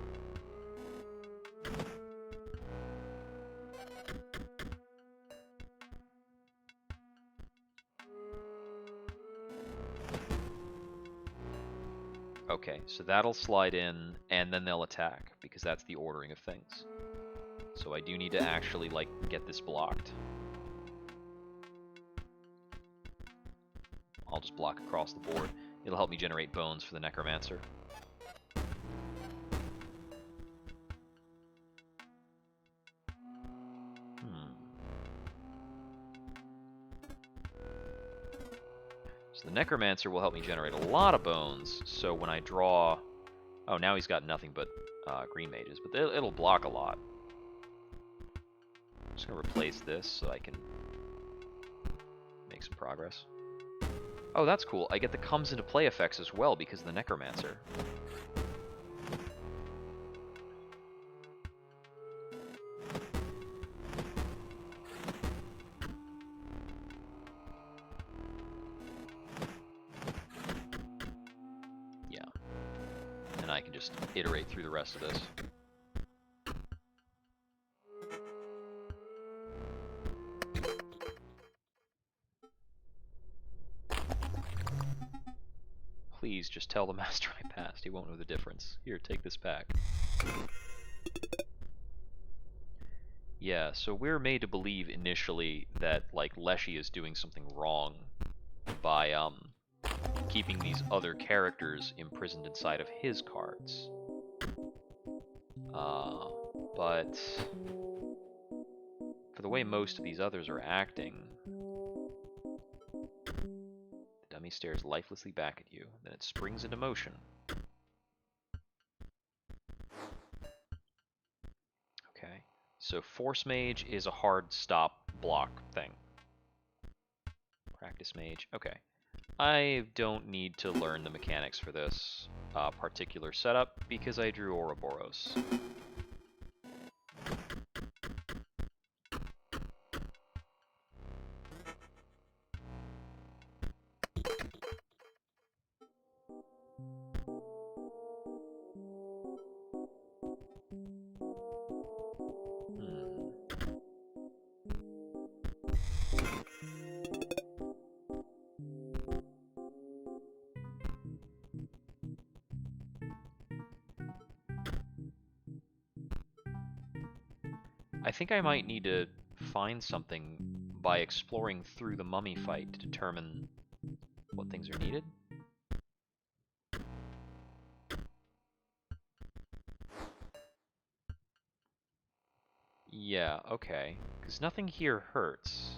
Okay, so that'll slide in, and then they'll attack, because that's the ordering of things. So I do need to actually, like, get this blocked. I'll just block across the board. It'll help me generate bones for the Necromancer. So the Necromancer will help me generate a lot of bones, so when I draw... Oh, now he's got nothing but green mages, but it'll block a lot. I'm just going to replace this so I can make some progress. Oh, that's cool. I get the comes into play effects as well because of the Necromancer. I can just iterate through the rest of this. Please just tell the master I passed. He won't know the difference. Here, take this back. Yeah, so we're made to believe initially that, like, Leshy is doing something wrong by, keeping these other characters imprisoned inside of his cards. But for the way most of these others are acting, the dummy stares lifelessly back at you, then it springs into motion. Okay, so Force Mage is a hard stop block thing. Practice Mage, okay. I don't need to learn the mechanics for this particular setup because I drew Ouroboros. I think I might need to find something by exploring through the mummy fight to determine what things are needed. Yeah, okay. Because nothing here hurts.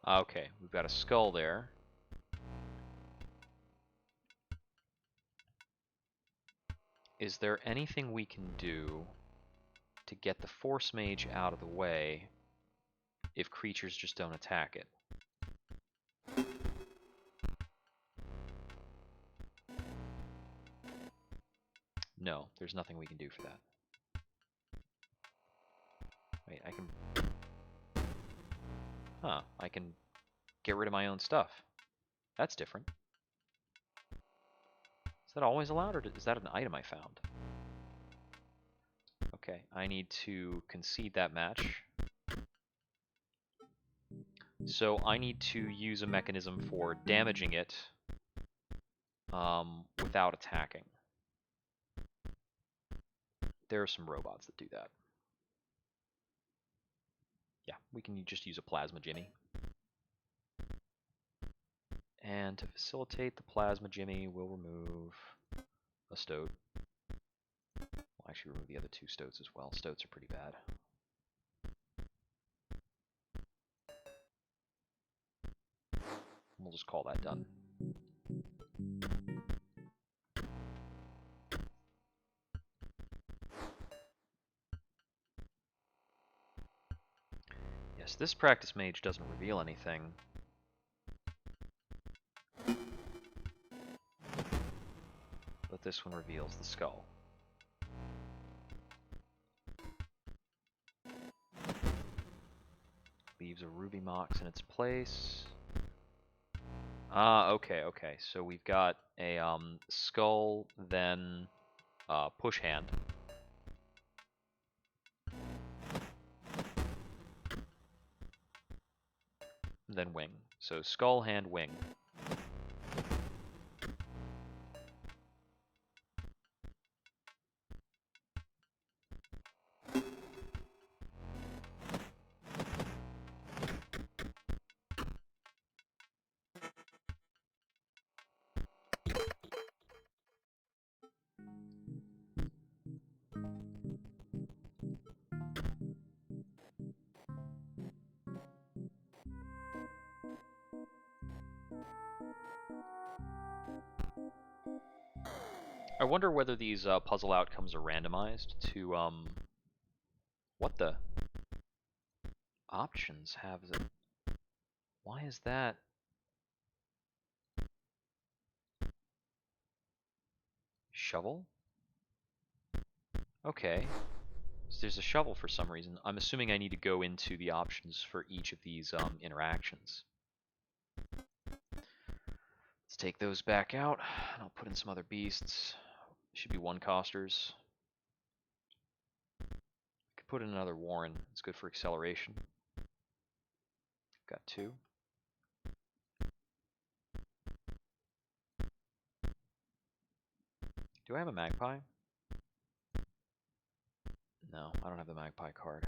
Okay, we've got a skull there. Is there anything we can do to get the Force Mage out of the way if creatures just don't attack it? No, there's nothing we can do for that. Wait, I can... Huh, I can get rid of my own stuff. That's different. Is that always allowed, or is that an item I found? Okay, I need to concede that match. So I need to use a mechanism for damaging it without attacking. There are some robots that do that. Yeah, we can just use a Plasma Jimmy. And to facilitate the Plasma Jimmy, we'll remove a Stoat. We'll actually remove the other two Stoats as well. Stoats are pretty bad. We'll just call that done. Yes, this Practice Mage doesn't reveal anything. But this one reveals the skull. Leaves a Ruby Mox in its place. Okay. So we've got a skull, then push hand. Then wing. So skull, hand, wing. I wonder whether these puzzle outcomes are randomized to what the options have the... Why is that? Shovel? Okay. So there's a shovel for some reason. I'm assuming I need to go into the options for each of these interactions. Let's take those back out, and I'll put in some other beasts. Should be one-costers. Could put in another Warren. It's good for acceleration. Got 2. Do I have a magpie? No, I don't have the magpie card.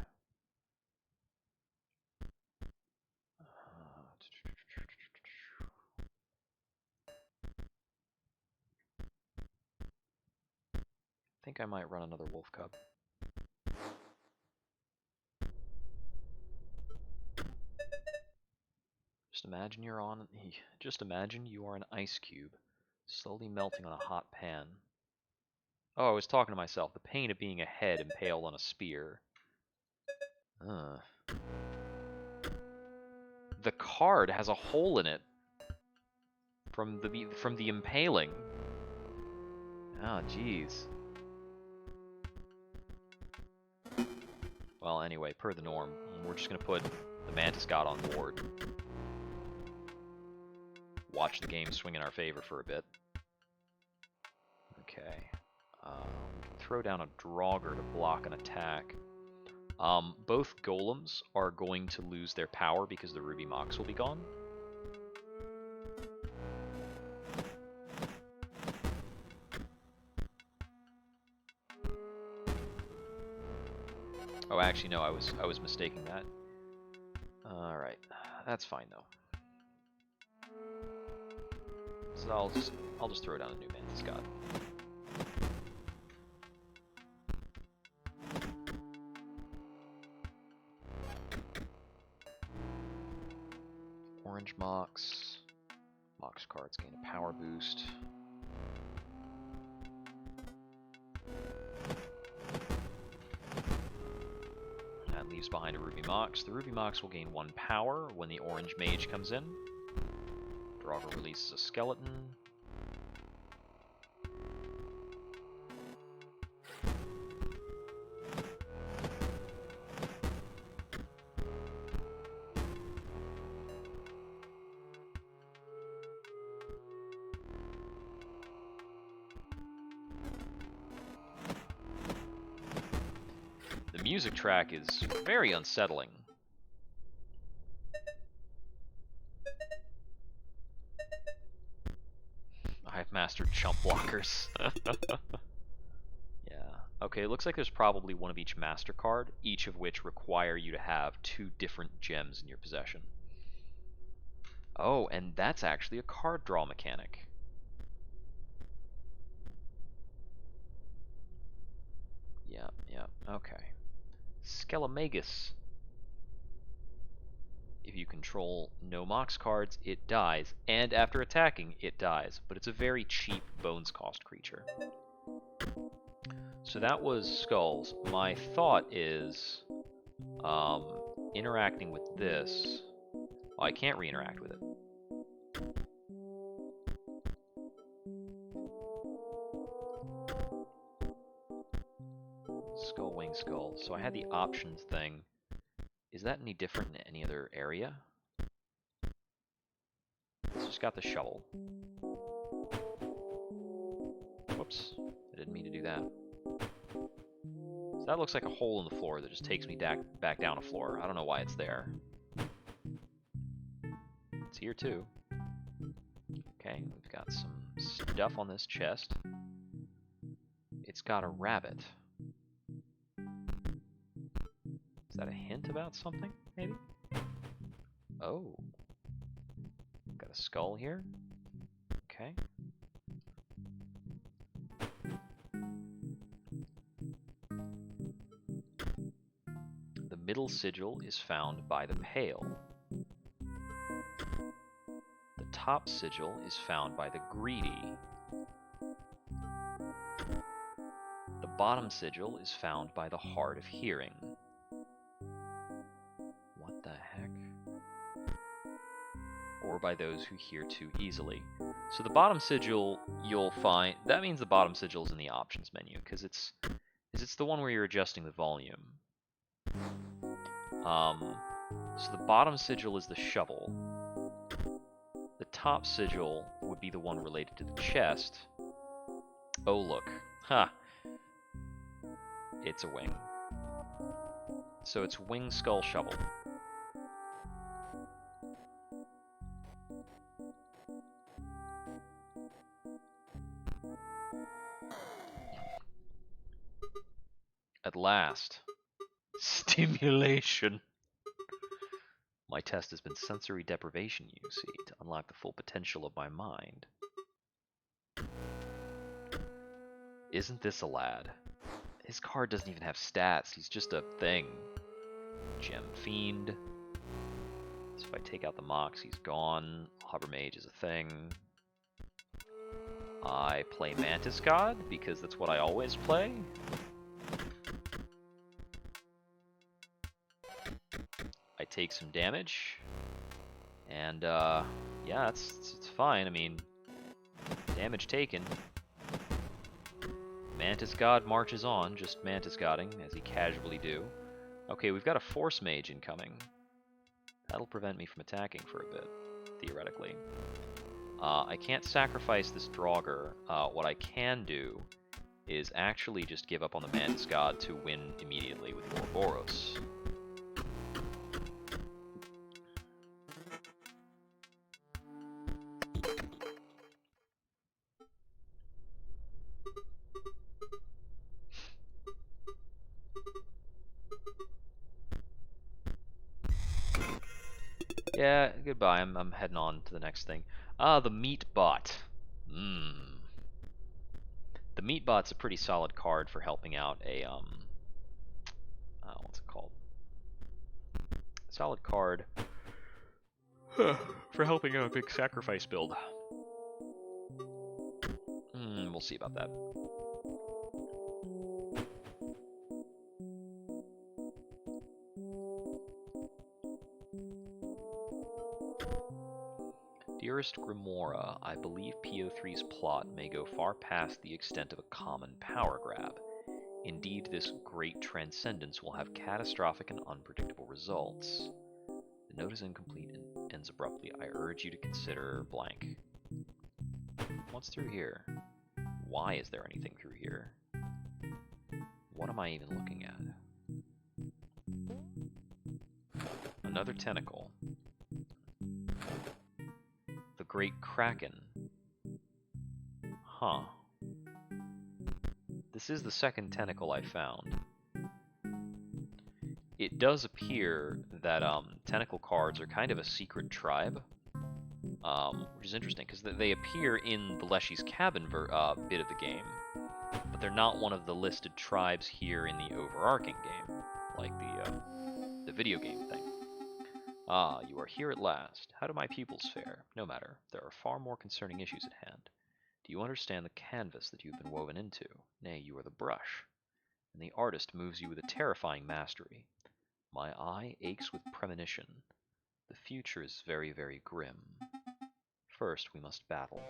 I think I might run another wolf cub. Just imagine you are an ice cube, slowly melting on a hot pan. Oh, I was talking to myself. The pain of being a head impaled on a spear. The card has a hole in it from the impaling. Oh, jeez. Well, anyway, per the norm, we're just gonna put the Mantis God on board. Watch the game swing in our favor for a bit. Okay. Throw down a Draugr to block an attack. Both golems are going to lose their power because the Ruby Mox will be gone. Oh, actually, no, I was mistaking that. All right, that's fine though. So I'll just throw down a new Mantis God. Orange Mox. Mox cards gain a power boost. That leaves behind a Ruby Mox. The Ruby Mox will gain 1 power when the Orange Mage comes in. Draugr releases a skeleton. The music track is very unsettling. I've mastered chump blockers. Yeah. Okay, it looks like there's probably one of each master card, each of which require you to have 2 different gems in your possession. Oh, and that's actually a card draw mechanic. Yeah, okay. Skelemagus. If you control no Mox cards, it dies, and after attacking, it dies, but it's a very cheap bones cost creature. So that was Skulls. My thought is, interacting with this. Oh, I can't re-interact with it. Skull, wing, skull. So I had the options thing. Is that any different in any other area? It's just got the shovel. Whoops, I didn't mean to do that. So that looks like a hole in the floor that just takes me back down a floor. I don't know why it's there. It's here too. Okay, we've got some stuff on this chest. It's got a rabbit. Is that a hint about something, maybe? Oh. Got a skull here. Okay. The middle sigil is found by the pale. The top sigil is found by the greedy. The bottom sigil is found by the hard of hearing. What the heck? Or by those who hear too easily. So the bottom sigil you'll find, that means the bottom sigil is in the options menu, because it's is it's the one where you're adjusting the volume. So the bottom sigil is the shovel. The top sigil would be the one related to the chest. Oh, look. Ha! It's a wing. So it's wing, skull, shovel. At last. Stimulation. My test has been sensory deprivation, you see, to unlock the full potential of my mind. Isn't this a lad? His card doesn't even have stats, he's just a thing. Gem Fiend. So if I take out the Mox, he's gone. Hover Mage is a thing. I play Mantis God, because that's what I always play. I take some damage. And, yeah, it's fine. I mean, damage taken. Mantis God marches on, just Mantis Godding, as he casually do. Okay, we've got a Force Mage incoming. That'll prevent me from attacking for a bit, theoretically. I can't sacrifice this Draugr. What I can do is actually just give up on the Mantis God to win immediately with Ouroboros. Yeah, goodbye. I'm heading on to the next thing. The Meat Bot. The Meat Bot's a pretty solid card for helping out a, what's it called? Solid card for helping out a big sacrifice build. We'll see about that. Dearest Grimora, I believe PO3's plot may go far past the extent of a common power grab. Indeed, this great transcendence will have catastrophic and unpredictable results. The note is incomplete and ends abruptly. I urge you to consider blank. What's through here? Why is there anything through here? What am I even looking at? Another tentacle. The Great Kraken. Huh. This is the second tentacle I found. It does appear that tentacle cards are kind of a secret tribe, which is interesting because they appear in the Leshy's Cabin bit of the game, but they're not one of the listed tribes here in the overarching game, like the video game thing. Ah, you are here at last. How do my pupils fare? No matter. There are far more concerning issues at hand. Do you understand the canvas that you've been woven into? Nay, you are the brush, and the artist moves you with a terrifying mastery. My eye aches with premonition. The future is very, very grim. First, we must battle.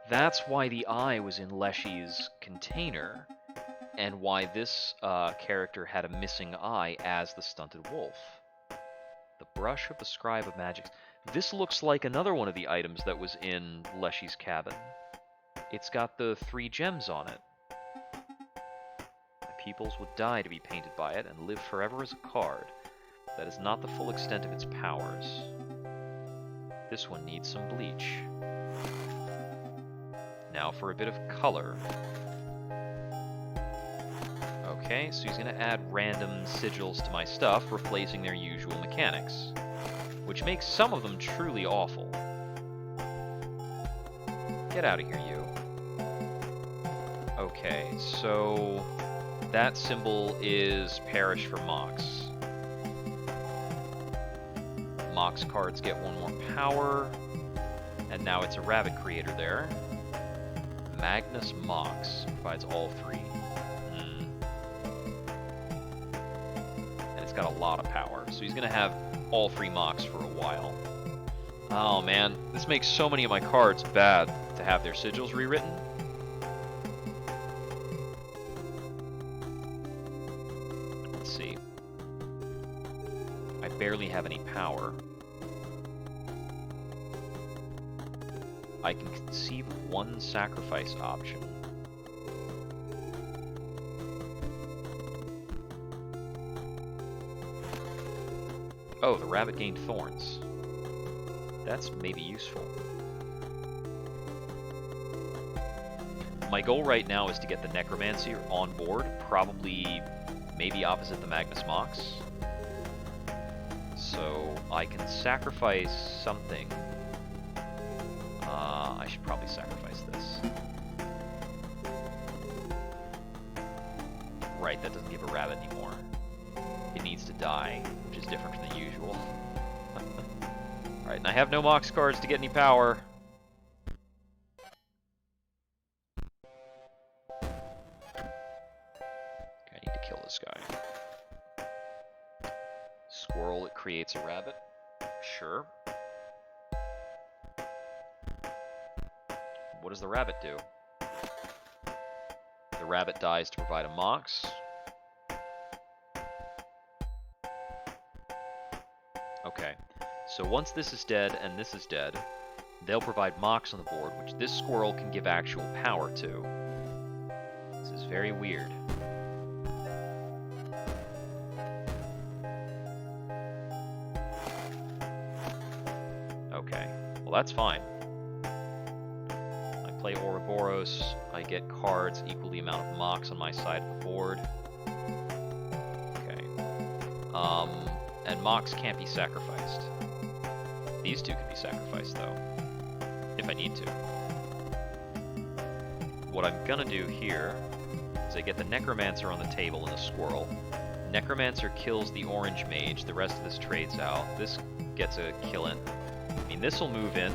That's why the eye was in Leshy's container, and why this character had a missing eye as the stunted wolf. The brush of the scribe of magic. This looks like another one of the items that was in Leshy's cabin. It's got the 3 gems on it. My pupils would die to be painted by it and live forever as a card. That is not the full extent of its powers. This one needs some bleach. Now for a bit of color. Okay, so he's going to add random sigils to my stuff, replacing their usual mechanics, which makes some of them truly awful. Get out of here, you. Okay, so that symbol is Perish for Mox. Mox cards get 1 more power, and now it's a rabbit creator there. Magnus Mox provides all 3. And it's got a lot of power, so he's going to have all 3 Mox for a while. Oh man, this makes so many of my cards bad to have their sigils rewritten. have any power. I can conceive of one sacrifice option. Oh, the rabbit gained thorns. That's maybe useful. My goal right now is to get the Necromancer on board, probably maybe opposite the Magnus Mox. So I can sacrifice something. I should probably sacrifice this. Right, that doesn't give a rabbit anymore. It needs to die, which is different from the usual. Alright, and I have no Mox cards to get any power. Okay, I need to kill this guy. Squirrel, it creates a rabbit. Sure. What does the rabbit do? The rabbit dies to provide a Mox. Okay, so once this is dead and this is dead, they'll provide Mox on the board, which this squirrel can give actual power to. This is very weird. Okay, well that's fine. I play Ouroboros, I get cards equal the amount of Mox on my side of the board. Okay. And Mox can't be sacrificed. These two can be sacrificed, though, if I need to. What I'm gonna do here is I get the Necromancer on the table and the squirrel. Necromancer kills the orange mage, the rest of this trades out. This gets a kill in. I mean, this will move in,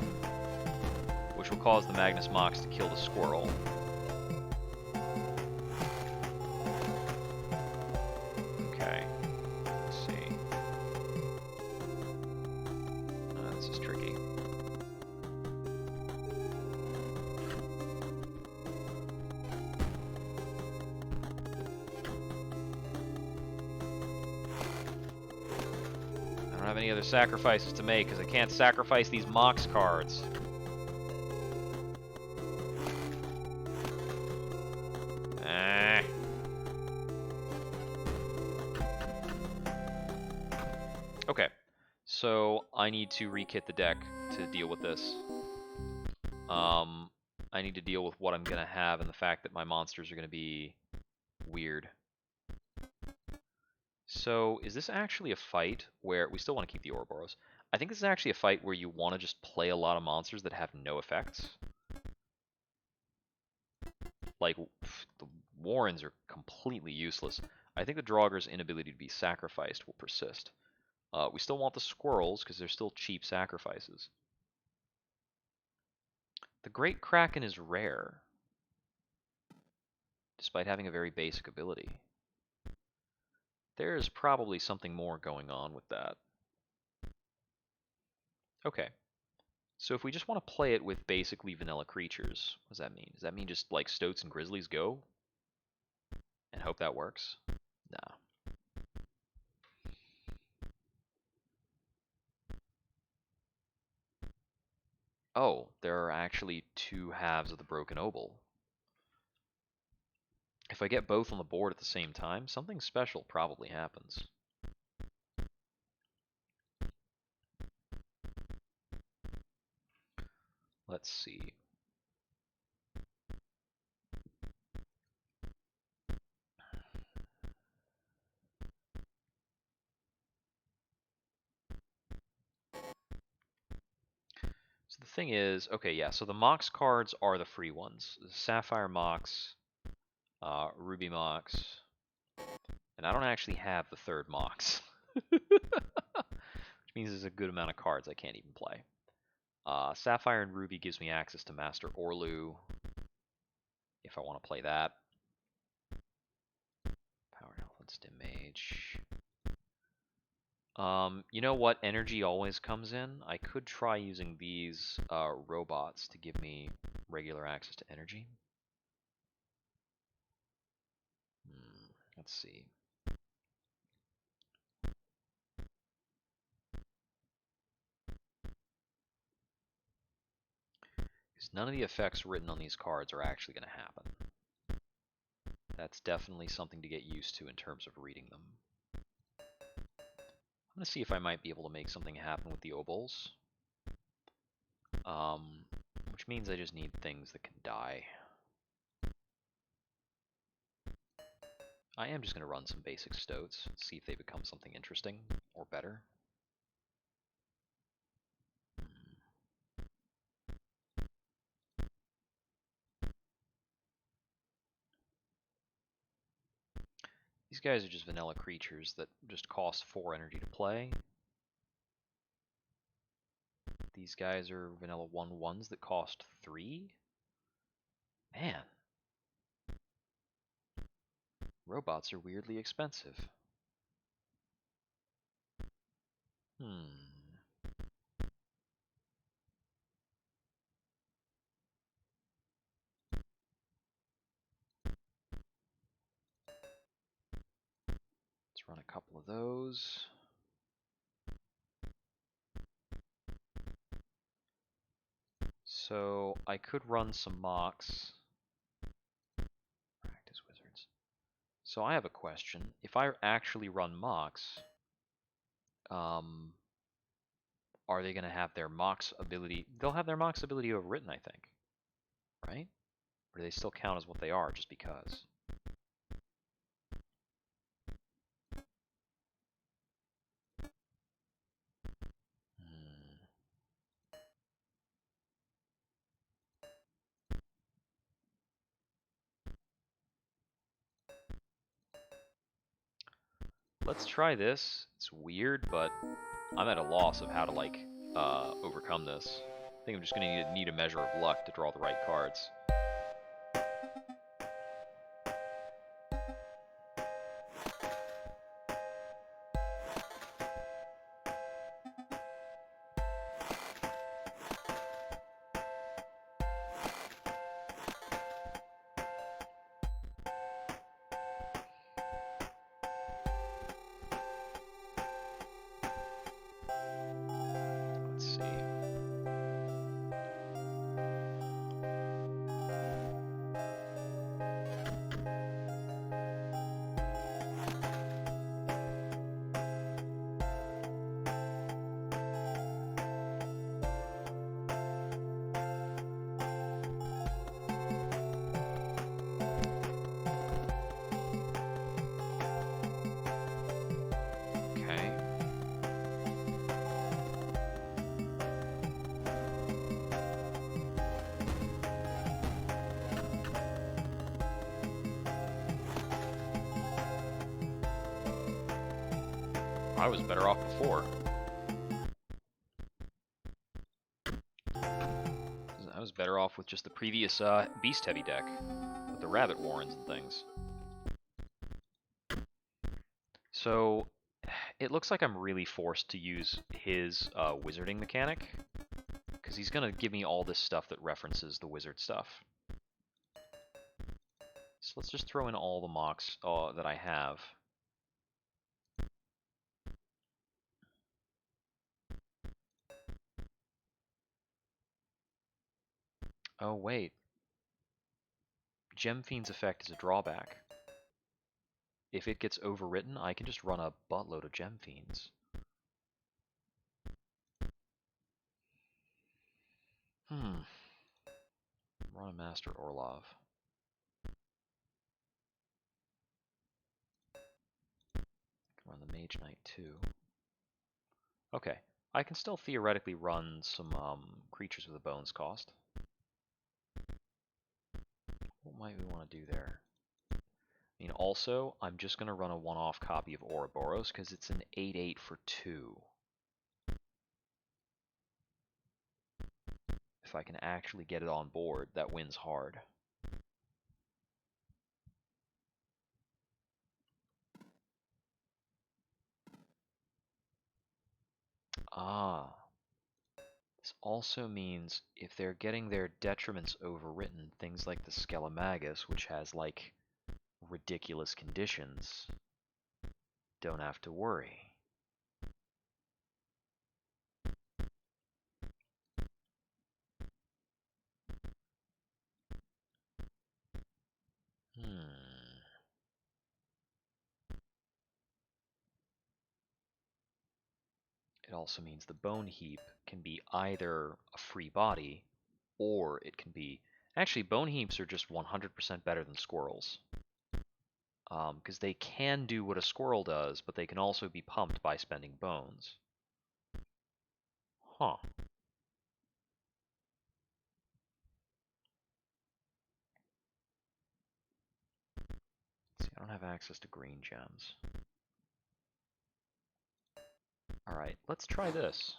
which will cause the Magnus Mox to kill the squirrel. Okay, let's see. This is tricky. I don't have any other sacrifices to make because I can't sacrifice these Mox cards. Okay, so I need to rekit the deck to deal with this. I need to deal with what I'm going to have and the fact that my monsters are going to be weird. So, is this actually a fight where... We still want to keep the Ouroboros. I think this is actually a fight where you want to just play a lot of monsters that have no effects. Like, the Warrens are completely useless. I think the Draugr's inability to be sacrificed will persist. We still want the squirrels, because they're still cheap sacrifices. The Great Kraken is rare, despite having a very basic ability. There's probably something more going on with that. Okay. So if we just want to play it with basically vanilla creatures, what does that mean? Does that mean just like Stoats and Grizzlies go? And hope that works? Nah. Oh, there are actually two halves of the Broken Obol. If I get both on the board at the same time, something special probably happens. Let's see. So the thing is, okay, yeah, so the Mox cards are the free ones. Sapphire Mox, Ruby Mox, and I don't actually have the third Mox. Which means there's a good amount of cards I can't even play. Sapphire and Ruby gives me access to Master Orlu, if I want to play that. Power Elephant, Stim Mage. You know what energy always comes in? I could try using these robots to give me regular access to energy. Let's see. None of the effects written on these cards are actually going to happen. That's definitely something to get used to in terms of reading them. I'm going to see if I might be able to make something happen with the obols. Which means I just need things that can die. I am just going to run some basic stoats, see if they become something interesting or better. These guys are just vanilla creatures that just cost 4 energy to play. These guys are vanilla 1/1s that cost 3. Man. Robots are weirdly expensive. Let's run a couple of those. So I could run some mocks. Practice wizards. So I have a question. If I actually run mocks, are they going to have their mocks ability? They'll have their mocks ability overwritten, I think. Right? Or do they still count as what they are just because? Let's try this. It's weird, but I'm at a loss of how to overcome this. I think I'm just going to need a measure of luck to draw the right cards. I was better off before. I was better off with just the previous Beast Heavy deck, with the Rabbit Warrens and things. So, it looks like I'm really forced to use his wizarding mechanic, because he's going to give me all this stuff that references the wizard stuff. So let's just throw in all the mocks that I have. Oh, wait. Gem Fiend's effect is a drawback. If it gets overwritten, I can just run a buttload of Gem Fiends. Run a Master Orlov. Run the Mage Knight too. Okay, I can still theoretically run some creatures with a bones cost. What might we want to do there? I mean, also, I'm just going to run a one-off copy of Ouroboros because it's an 8/8 for 2. If I can actually get it on board, that wins hard. This also means if they're getting their detriments overwritten, things like the Skelemagus, which has like ridiculous conditions, don't have to worry. also means the Bone Heap can be either a free body, or it can be... Actually, Bone Heaps are just 100% better than Squirrels. Because they can do what a Squirrel does, but they can also be pumped by spending bones. Huh. Let's see, I don't have access to green gems. Alright, let's try this.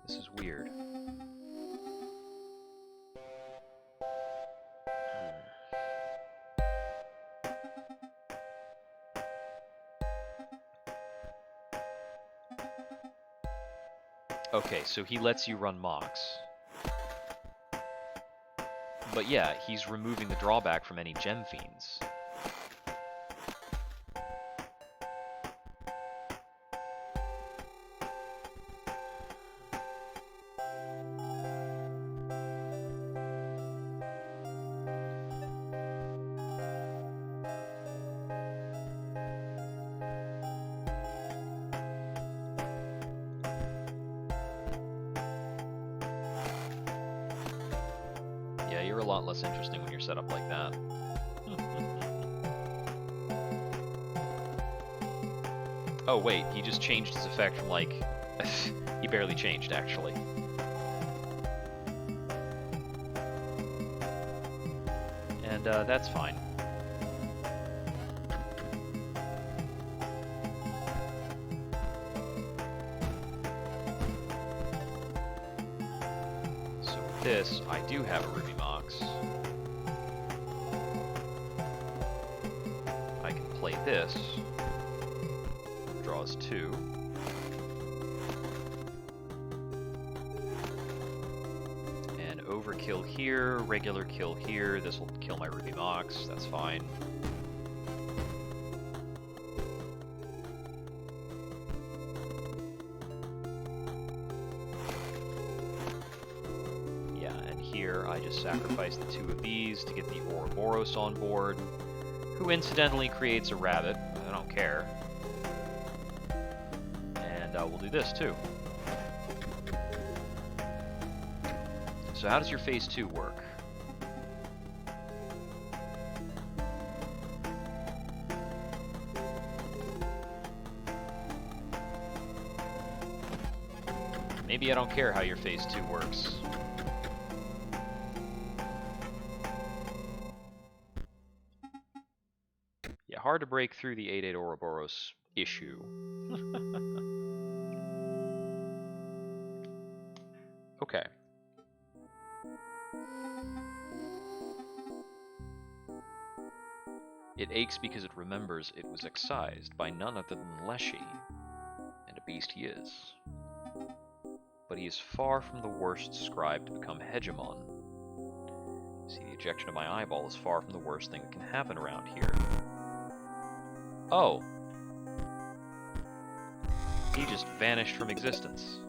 This is weird. Okay, so he lets you run mocks. But yeah, he's removing the drawback from any gem fiends. Yeah, you're a lot less interesting when you're set up like that. Oh wait, he just changed his effect from like... he barely changed, actually. And that's fine. So with this, I do have a Ruby Mox. I can play this. Draws 2. And overkill here, regular kill here. This will kill my Ruby Mox, that's fine. Yeah, and here I just sacrifice the 2 of these to get the Ouroboros on board, who incidentally creates a rabbit. I don't care. We'll do this too. So how does your phase 2 work? Maybe I don't care how your phase 2 works. Yeah, hard to break through the 8/8 Ouroboros issue. Okay. It aches because it remembers it was excised by none other than Leshy, and a beast he is. But he is far from the worst scribe to become hegemon. See, the ejection of my eyeball is far from the worst thing that can happen around here. Oh! He just vanished from existence.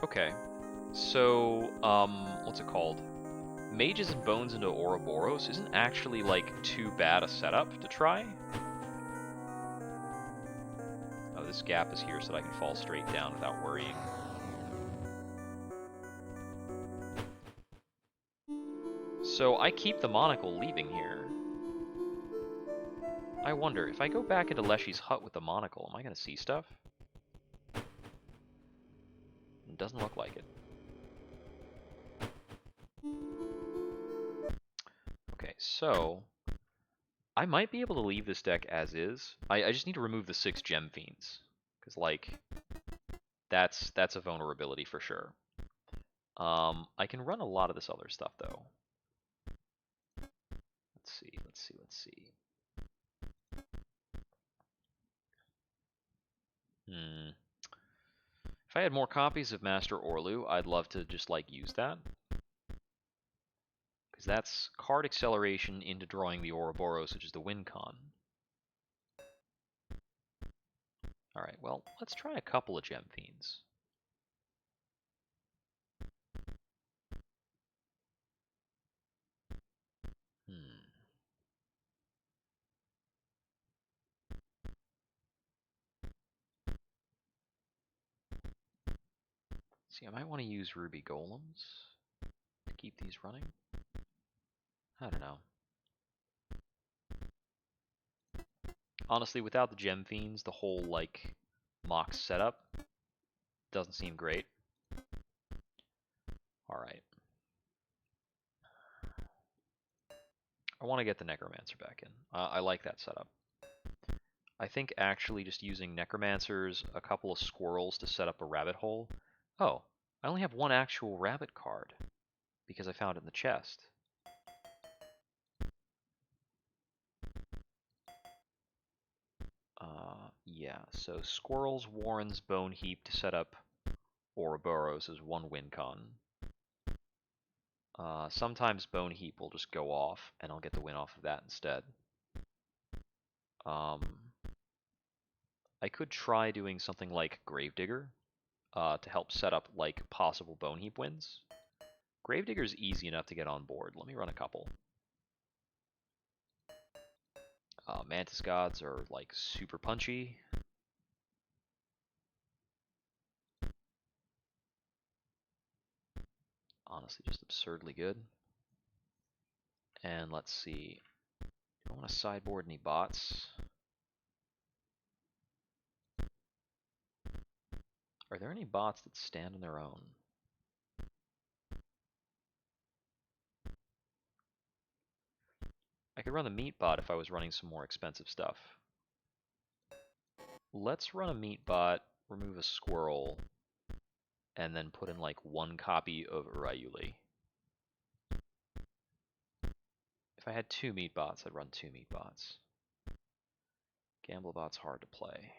Okay, so, what's it called? Mages and Bones into Ouroboros isn't actually, like, too bad a setup to try. Oh, this gap is here so that I can fall straight down without worrying. So I keep the monocle leaving here. I wonder, if I go back into Leshy's hut with the monocle, am I going to see stuff? It doesn't look like it. Okay, so I might be able to leave this deck as is. I just need to remove the 6 Gem Fiends, because like that's a vulnerability for sure. I can run a lot of this other stuff though. Let's see. If I had more copies of Master Orlu, I'd love to just like use that. Because that's card acceleration into drawing the Ouroboros, which is the win con. Alright, well, let's try a couple of Gem Fiends. See, I might want to use Ruby Golems to keep these running. I don't know. Honestly, without the Gem Fiends, the whole, like, Mox setup doesn't seem great. Alright. I want to get the Necromancer back in. I like that setup. I think actually just using Necromancers, a couple of Squirrels to set up a Rabbit Hole. Oh, I only have one actual Rabbit card because I found it in the chest. Yeah, so Squirrels, Warrens, Bone Heap to set up Ouroboros as one win con. Sometimes Bone Heap will just go off, and I'll get the win off of that instead. I could try doing something like Gravedigger to help set up like possible Bone Heap wins. Gravedigger's easy enough to get on board. Let me run a couple. Mantis Gods are like super punchy. Honestly, just absurdly good. And let's see. Do I want to sideboard any bots? Are there any bots that stand on their own? I could run the meat bot if I was running some more expensive stuff. Let's run a meat bot, remove a squirrel, and then put in like one copy of Urayuli. If I had two meat bots, I'd run two meat bots. Gamblebot's hard to play.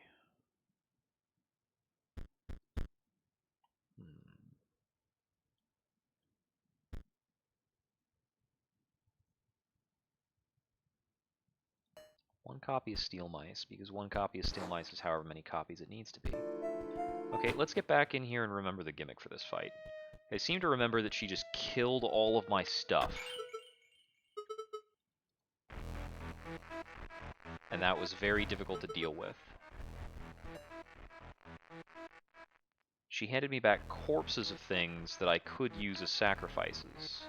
One copy of Steel Mice, because one copy of Steel Mice is however many copies it needs to be. Okay, let's get back in here and remember the gimmick for this fight. I seem to remember that she just killed all of my stuff. And that was very difficult to deal with. She handed me back corpses of things that I could use as sacrifices.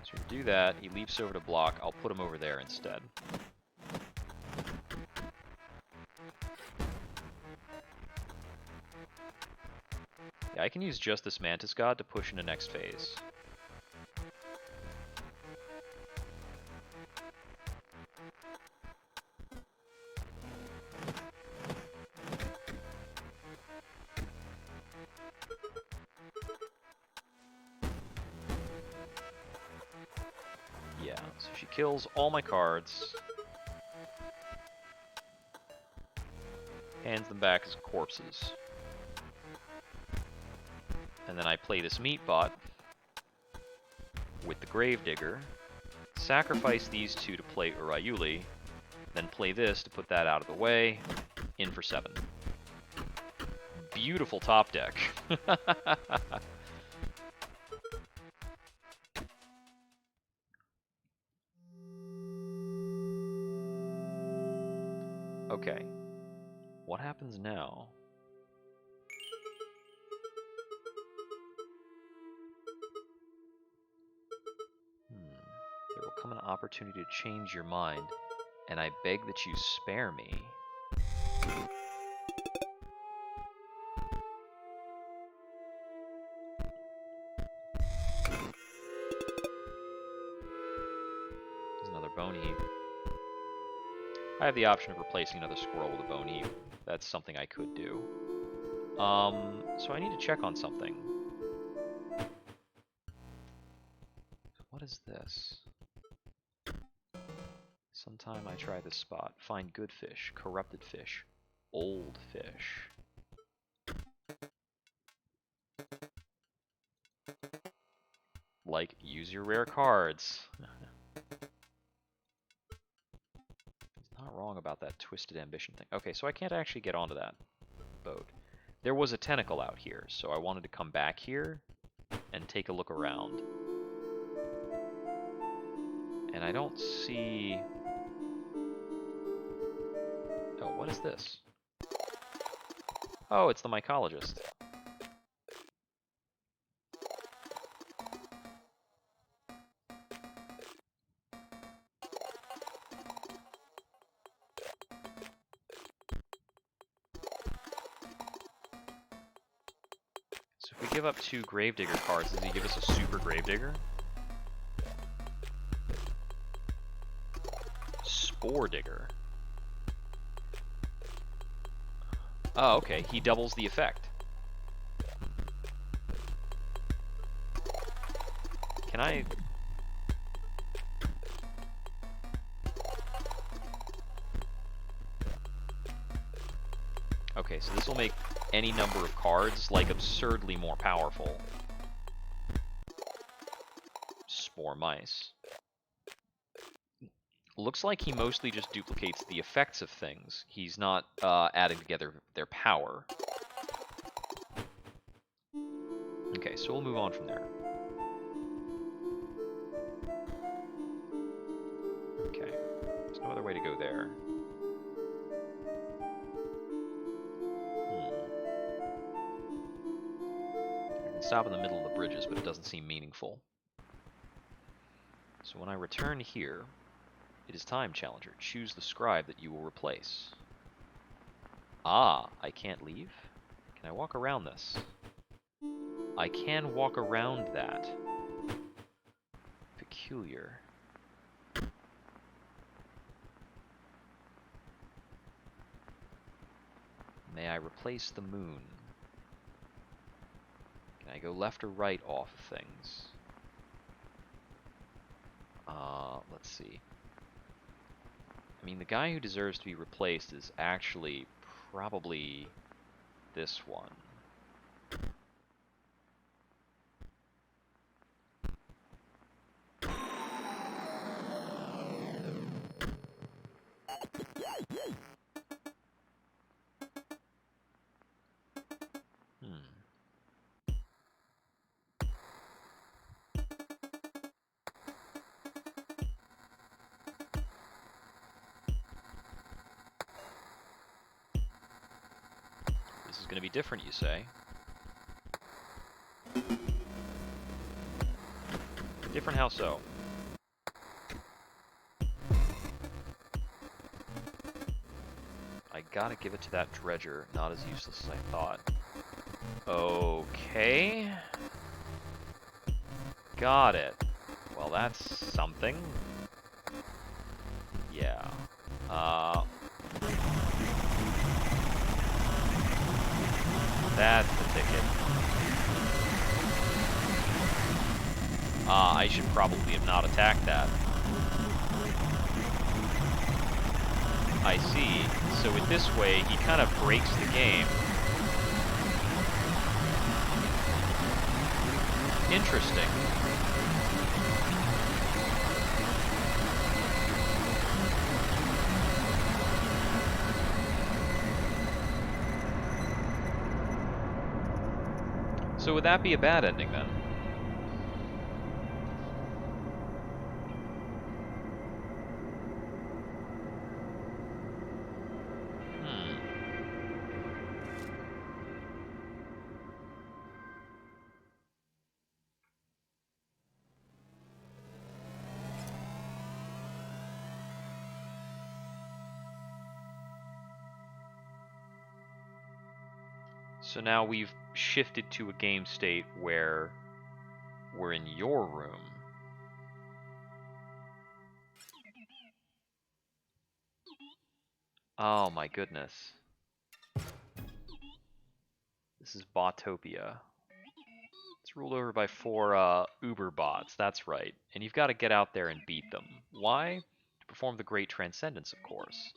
So to do that, he leaps over to block. I'll put him over there instead. Yeah, I can use just this Mantis God to push into next phase. Yeah, so she kills all my cards. Hands them back as corpses. And then I play this meat bot with the Gravedigger, sacrifice these two to play Urayuli, then play this to put that out of the way, in for 7. Beautiful top deck. Okay, what happens now? There will come an opportunity to change your mind, and I beg that you spare me. There's another Bone Heap. I have the option of replacing another squirrel with a Bone Heap. That's something I could do. So I need to check on something. What is this? Sometime I try this spot. Find good fish, corrupted fish, old fish. Like, use your rare cards. He's not wrong about that twisted ambition thing. Okay, so I can't actually get onto that boat. There was a tentacle out here, so I wanted to come back here and take a look around. And I don't see... Oh, what is this? Oh, it's the mycologist. So if we give up 2 Gravedigger cards, does he give us a super Gravedigger? Spore Digger. Oh, okay. He doubles the effect. Can I... Okay, so this will make any number of cards, like, absurdly more powerful. Spore Mice. Looks like he mostly just duplicates the effects of things. He's not adding together their power. Okay, so we'll move on from there. Okay, there's no other way to go there. I can stop in the middle of the bridges, but it doesn't seem meaningful. So when I return here, it is time, Challenger. Choose the scribe that you will replace. Ah, I can't leave? Can I walk around this? I can walk around that. Peculiar. May I replace the moon? Can I go left or right off of things? Let's see. I mean, the guy who deserves to be replaced is actually probably this one. This is going to be different, you say? Different how so? I gotta give it to that dredger, not as useless as I thought. Okay. Got it. Well, that's something. Yeah. That's the ticket. I should probably have not attacked that. I see. So with this way, he kind of breaks the game. Interesting. So would that be a bad ending then? So now we've shifted to a game state where we're in your room. Oh my goodness. This is Botopia. It's ruled over by 4 Uber bots, that's right. And you've got to get out there and beat them. Why? To perform the Great Transcendence, of course.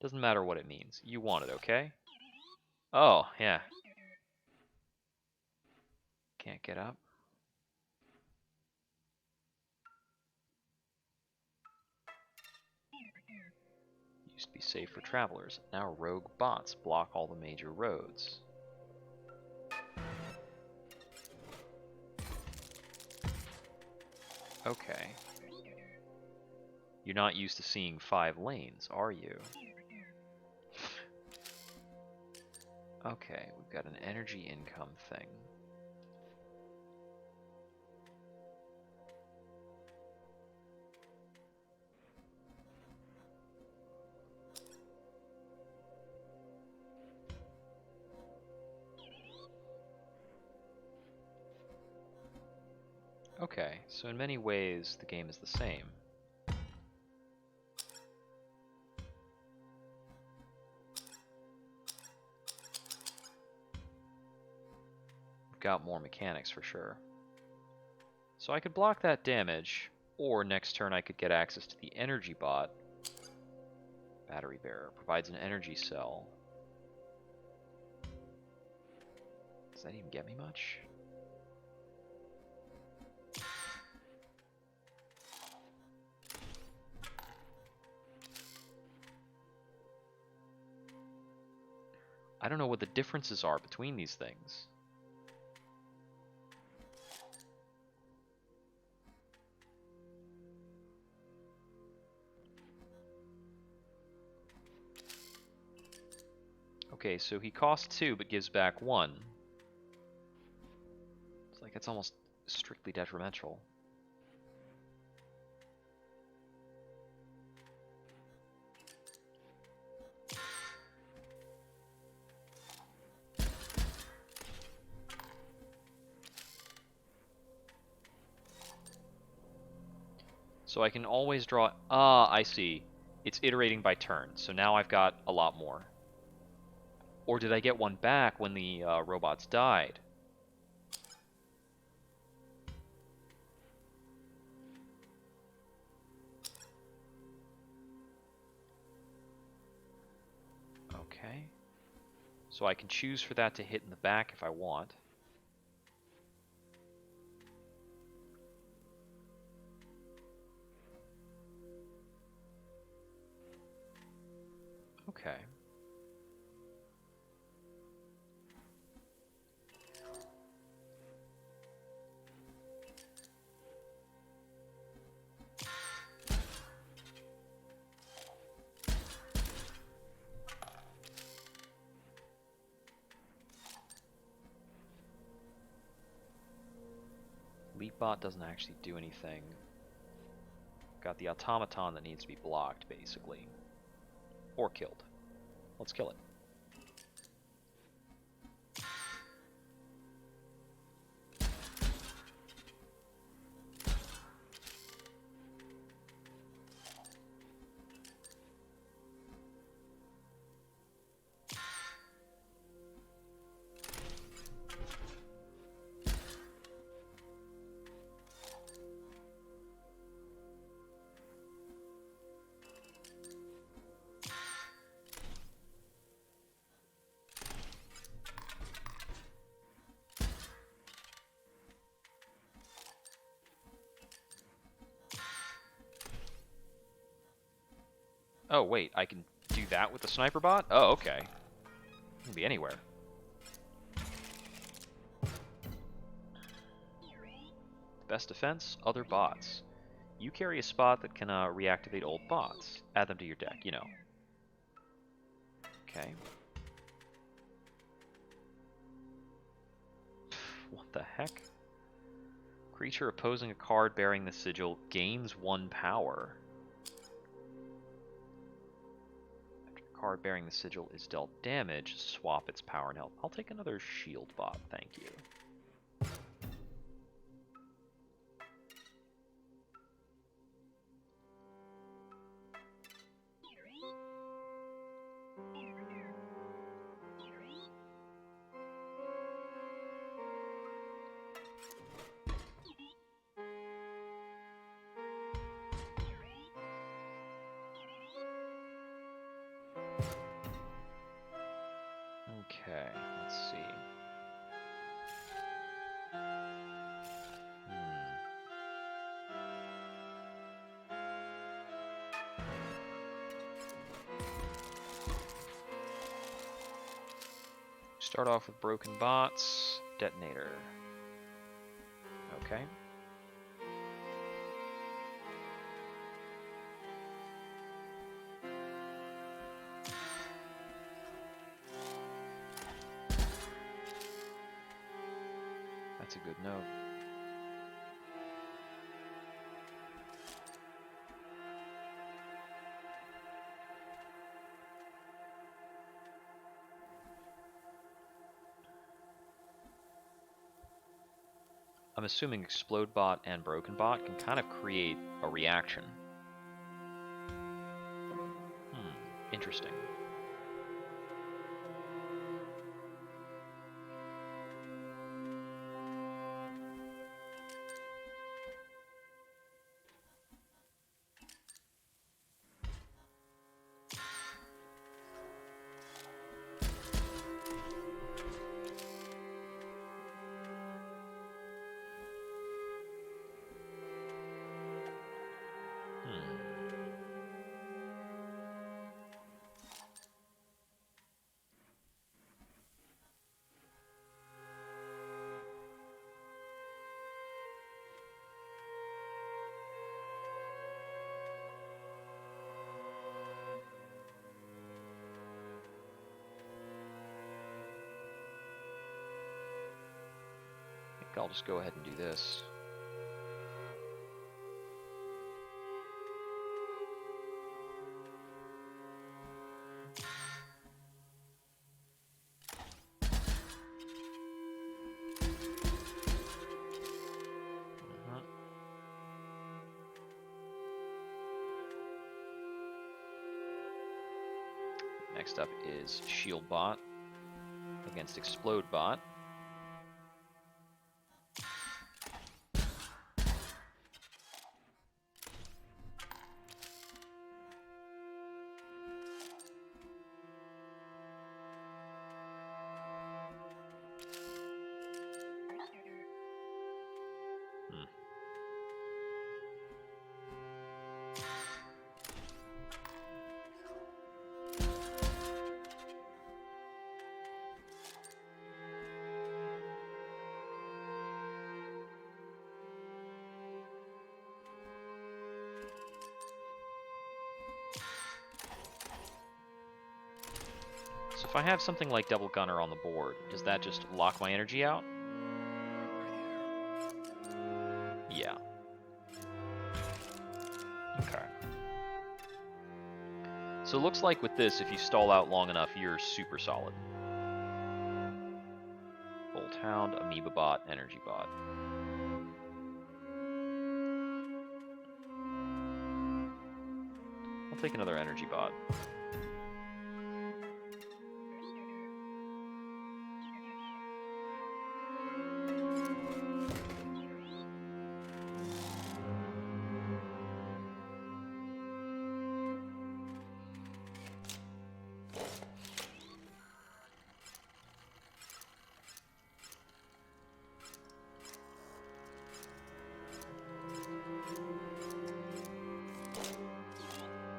Doesn't matter what it means. You want it, okay? Oh, yeah. Can't get up. Used to be safe for travelers. Now rogue bots block all the major roads. Okay. You're not used to seeing 5 lanes, are you? Okay, we've got an energy income thing. Okay, so in many ways the game is the same. We've got more mechanics for sure. So I could block that damage, or next turn I could get access to the energy bot. Battery bearer provides an energy cell. Does that even get me much? I don't know what the differences are between these things. Okay, so he costs 2 but gives back 1. It's like it's almost strictly detrimental. So I can always draw... Ah, I see. It's iterating by turn, so now I've got a lot more. Or did I get one back when the robots died? Okay. So I can choose for that to hit in the back if I want. Okay. Leapbot doesn't actually do anything. Got the automaton that needs to be blocked, basically. Or killed. Let's kill it. Oh, wait, I can do that with the sniper bot? Oh, okay. It can be anywhere. Best defense, other bots. You carry a spot that can reactivate old bots. Add them to your deck, you know. Okay. What the heck? Creature opposing a card bearing the sigil gains 1 power. After a card bearing the sigil is dealt damage, swap its power and health. I'll take another shield bot, thank you. Okay, let's see. Start off with broken bots. Detonator. Okay. That's a good note. I'm assuming Explode Bot and Broken Bot can kind of create a reaction. Interesting. I'll just go ahead and do this. Next up is Shield Bot against Explode Bot. So if I have something like Double Gunner on the board, does that just lock my energy out? Yeah. Okay. So it looks like with this, if you stall out long enough, you're super solid. Bolt Hound, Amoeba Bot, Energy Bot. I'll take another Energy Bot.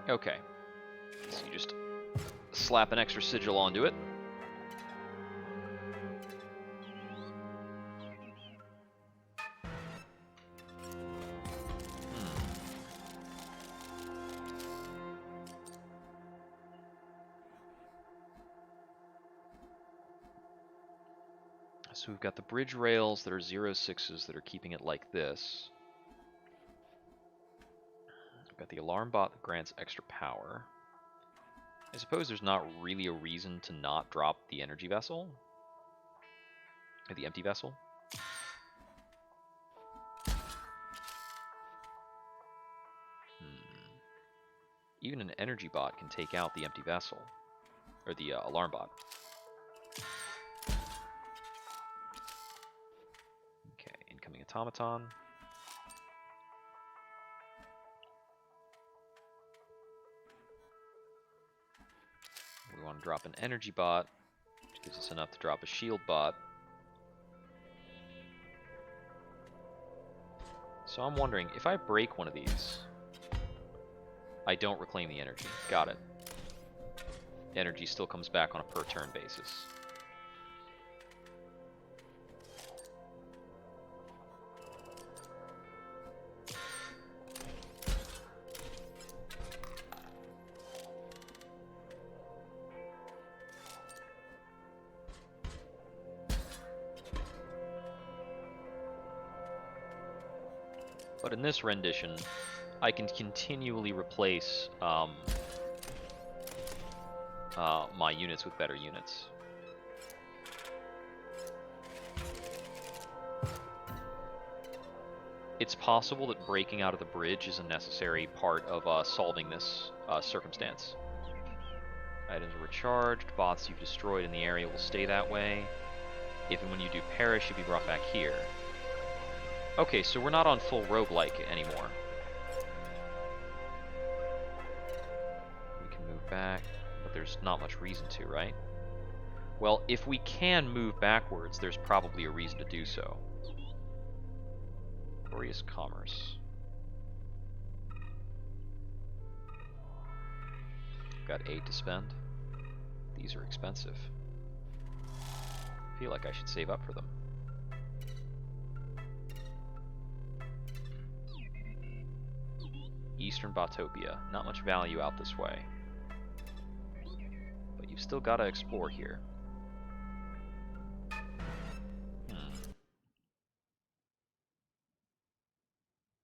Okay, so you just slap an extra sigil onto it. So we've got the bridge rails that are 0/6s that are keeping it like this. We've got the alarm bot that grants extra power. I suppose there's not really a reason to not drop the energy vessel. Or the empty vessel. Even an energy bot can take out the empty vessel. Or the alarm bot. Okay, incoming automaton. We want to drop an energy bot, which gives us enough to drop a shield bot. So I'm wondering, if I break one of these, I don't reclaim the energy. Got it. Energy still comes back on a per turn basis. But in this rendition, I can continually replace my units with better units. It's possible that breaking out of the bridge is a necessary part of solving this circumstance. Items are recharged. Bots you've destroyed in the area will stay that way. If and when you do perish, you'll be brought back here. Okay, so we're not on full roguelike anymore. We can move back, but there's not much reason to, right? Well, if we can move backwards, there's probably a reason to do so. Glorious Commerce. Got 8 to spend. These are expensive. I feel like I should save up for them. Eastern Botopia. Not much value out this way. But you've still got to explore here.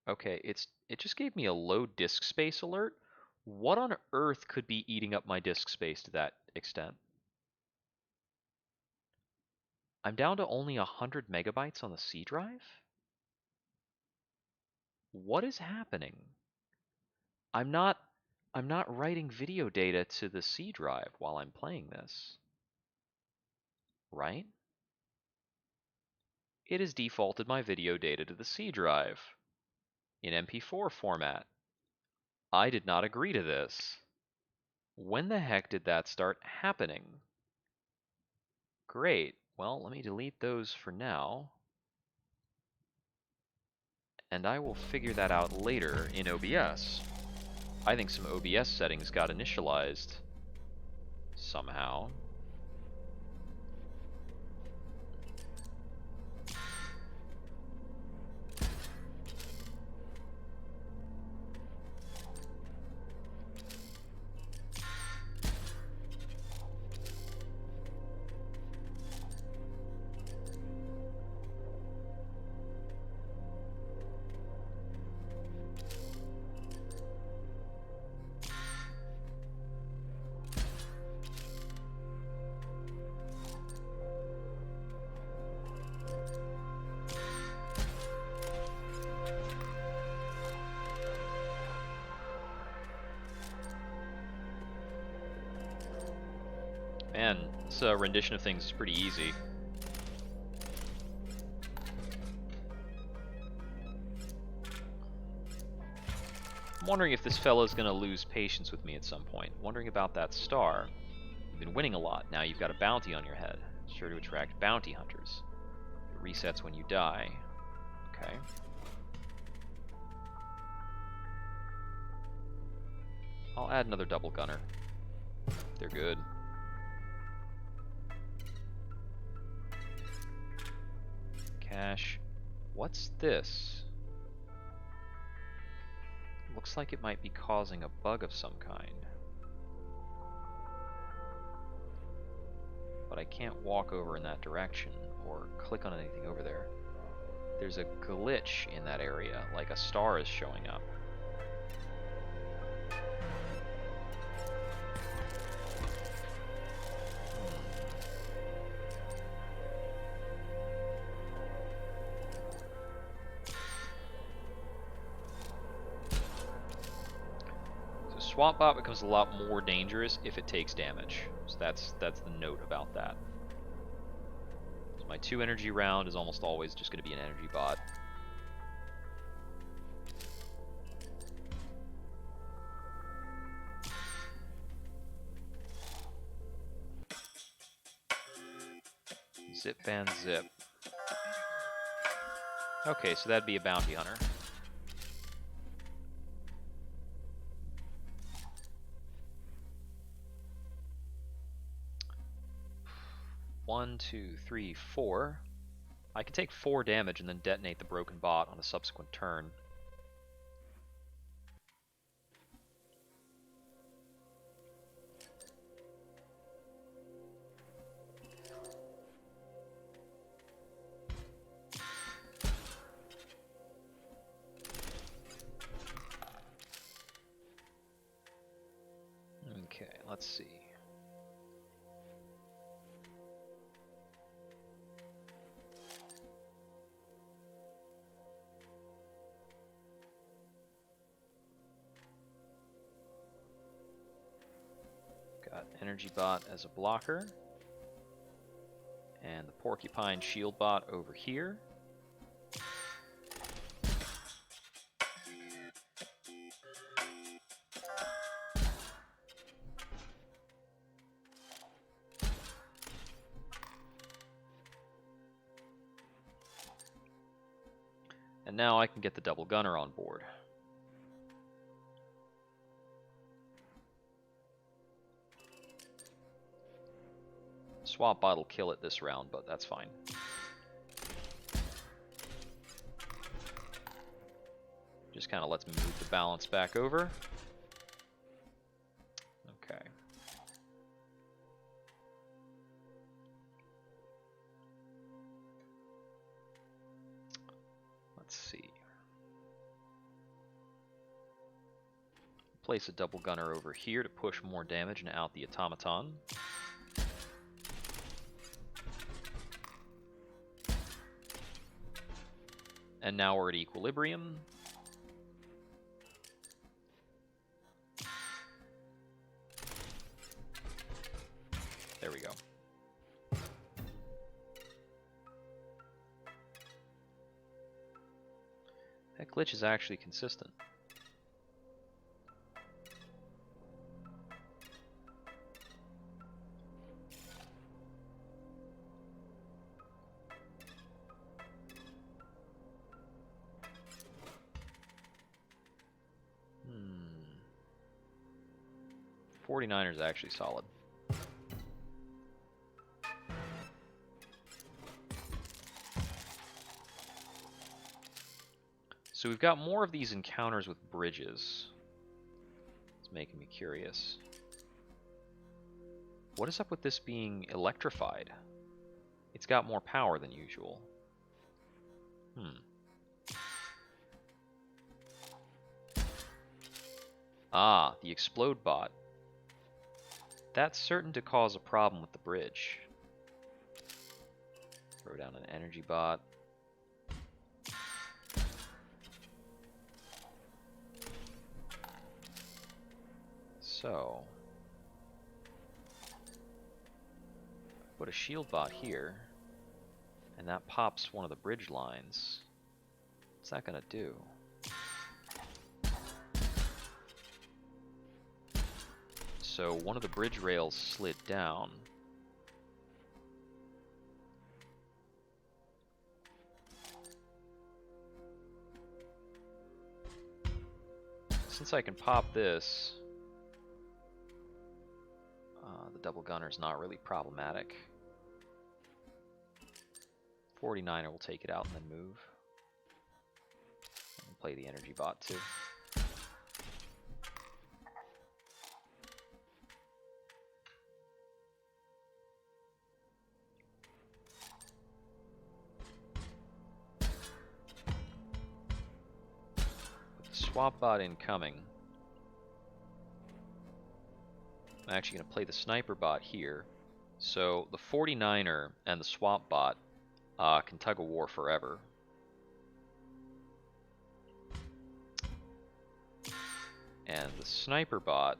Okay, it just gave me a low disk space alert. What on earth could be eating up my disk space to that extent? I'm down to only 100 megabytes on the C drive? What is happening? I'm not writing video data to the C drive while I'm playing this. Right? It has defaulted my video data to the C drive in MP4 format. I did not agree to this. When the heck did that start happening? Great. Well, let me delete those for now. And I will figure that out later in OBS. I think some OBS settings got initialized somehow. Man, this rendition of things is pretty easy. I'm wondering if this fellow's gonna lose patience with me at some point. Wondering about that star. You've been winning a lot. Now you've got a bounty on your head. It's sure to attract bounty hunters. It resets when you die. Okay. I'll add another double gunner. They're good. Cash. What's this? Looks like it might be causing a bug of some kind. But I can't walk over in that direction or click on anything over there. There's a glitch in that area, like a star is showing up. Swamp Bot becomes a lot more dangerous if it takes damage. So that's the note about that. So my 2 energy round is almost always just going to be an energy bot. Zip band zip. Okay, so that'd be a bounty hunter. One, two, three, 4. I can take 4 damage and then detonate the broken bot on a subsequent turn. Got Energy Bot as a blocker. And the Porcupine Shield Bot over here. And now I can get the Double Gunner on board. Swap Bot will kill it this round, but that's fine. Just kind of lets me move the balance back over. Okay. Let's see. Place a Double Gunner over here to push more damage and out the Automaton. And now we're at equilibrium. There we go. That glitch is actually consistent. Hmm. 49er is actually solid. So we've got more of these encounters with bridges. It's making me curious. What is up with this being electrified? It's got more power than usual. Ah, the Explode Bot. That's certain to cause a problem with the bridge. Throw down an Energy Bot. So, put a Shield Bot here, and that pops one of the bridge lines. What's that gonna do? So one of the bridge rails slid down. Since I can pop this, the Double Gunner's not really problematic. 49er will take it out and then move. And play the Energy Bot too. Swap Bot incoming. I'm actually going to play the Sniper Bot here. So the 49er and the Swap Bot can tug of war forever. And the Sniper Bot...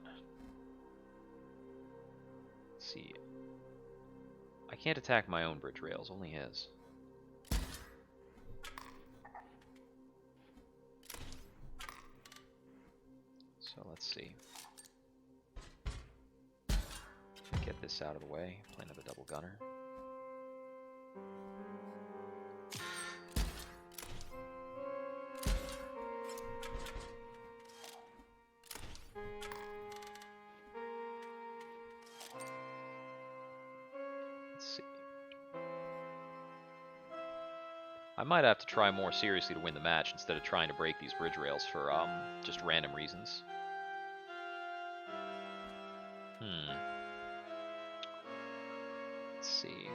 Let's see. I can't attack my own bridge rails, only his. So let's see. Get this out of the way. Play another Double Gunner. Let's see. I might have to try more seriously to win the match instead of trying to break these bridge rails for just random reasons. Let's see.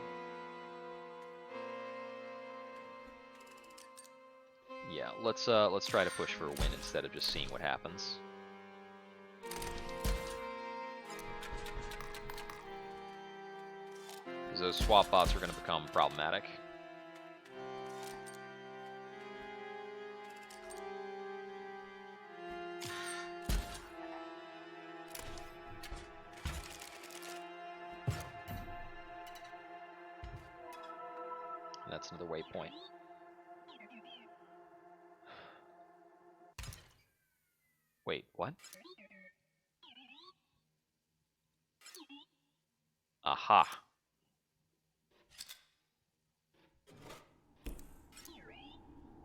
Yeah, let's try to push for a win instead of just seeing what happens. Because those swap bots are going to become problematic. That's another waypoint. Wait, what? Aha.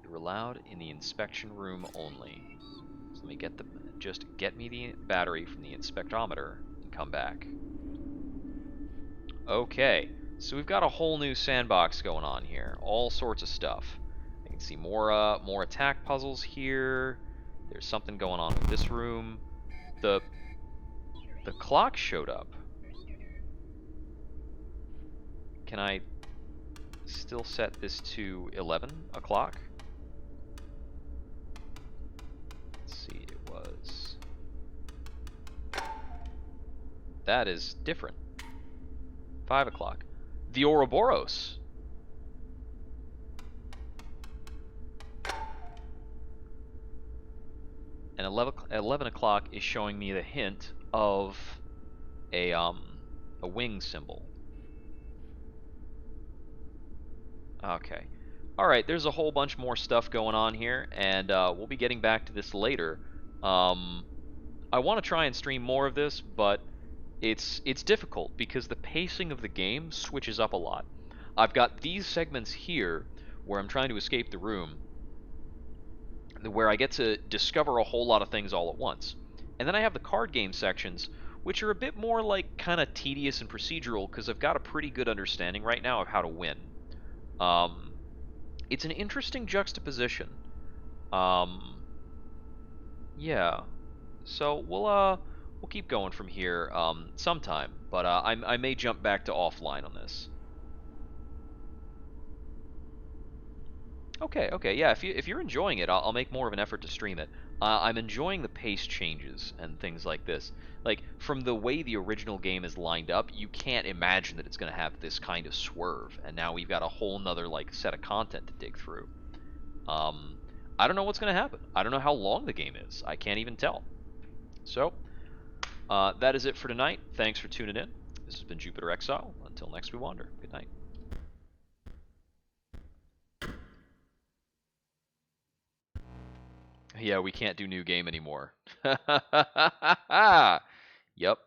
You're allowed in the inspection room only. So let me get just get me the battery from the inspectometer and come back. Okay, so we've got a whole new sandbox going on here. All sorts of stuff. I can see more attack puzzles here. There's something going on with this room. The clock showed up. Can I still set this to 11 o'clock? Let's see, it was... That is different. 5 o'clock. The Ouroboros. And 11 o'clock is showing me the hint of a wing symbol. Okay. Alright, there's a whole bunch more stuff going on here, and we'll be getting back to this later. I want to try and stream more of this, but it's difficult because the pacing of the game switches up a lot. I've got these segments here where I'm trying to escape the room, where I get to discover a whole lot of things all at once. And then I have the card game sections, which are a bit more like kind of tedious and procedural because I've got a pretty good understanding right now of how to win. It's an interesting juxtaposition. Yeah. So we'll keep going from here sometime, but I may jump back to offline on this. Okay, yeah. If you're enjoying it, I'll make more of an effort to stream it. I'm enjoying the pace changes and things like this. Like from the way the original game is lined up, you can't imagine that it's going to have this kind of swerve. And now we've got a whole nother like set of content to dig through. I don't know what's going to happen. I don't know how long the game is. I can't even tell. So that is it for tonight. Thanks for tuning in. This has been JupiterExile. Until next we wander. Good night. Yeah, we can't do new game anymore. Yep.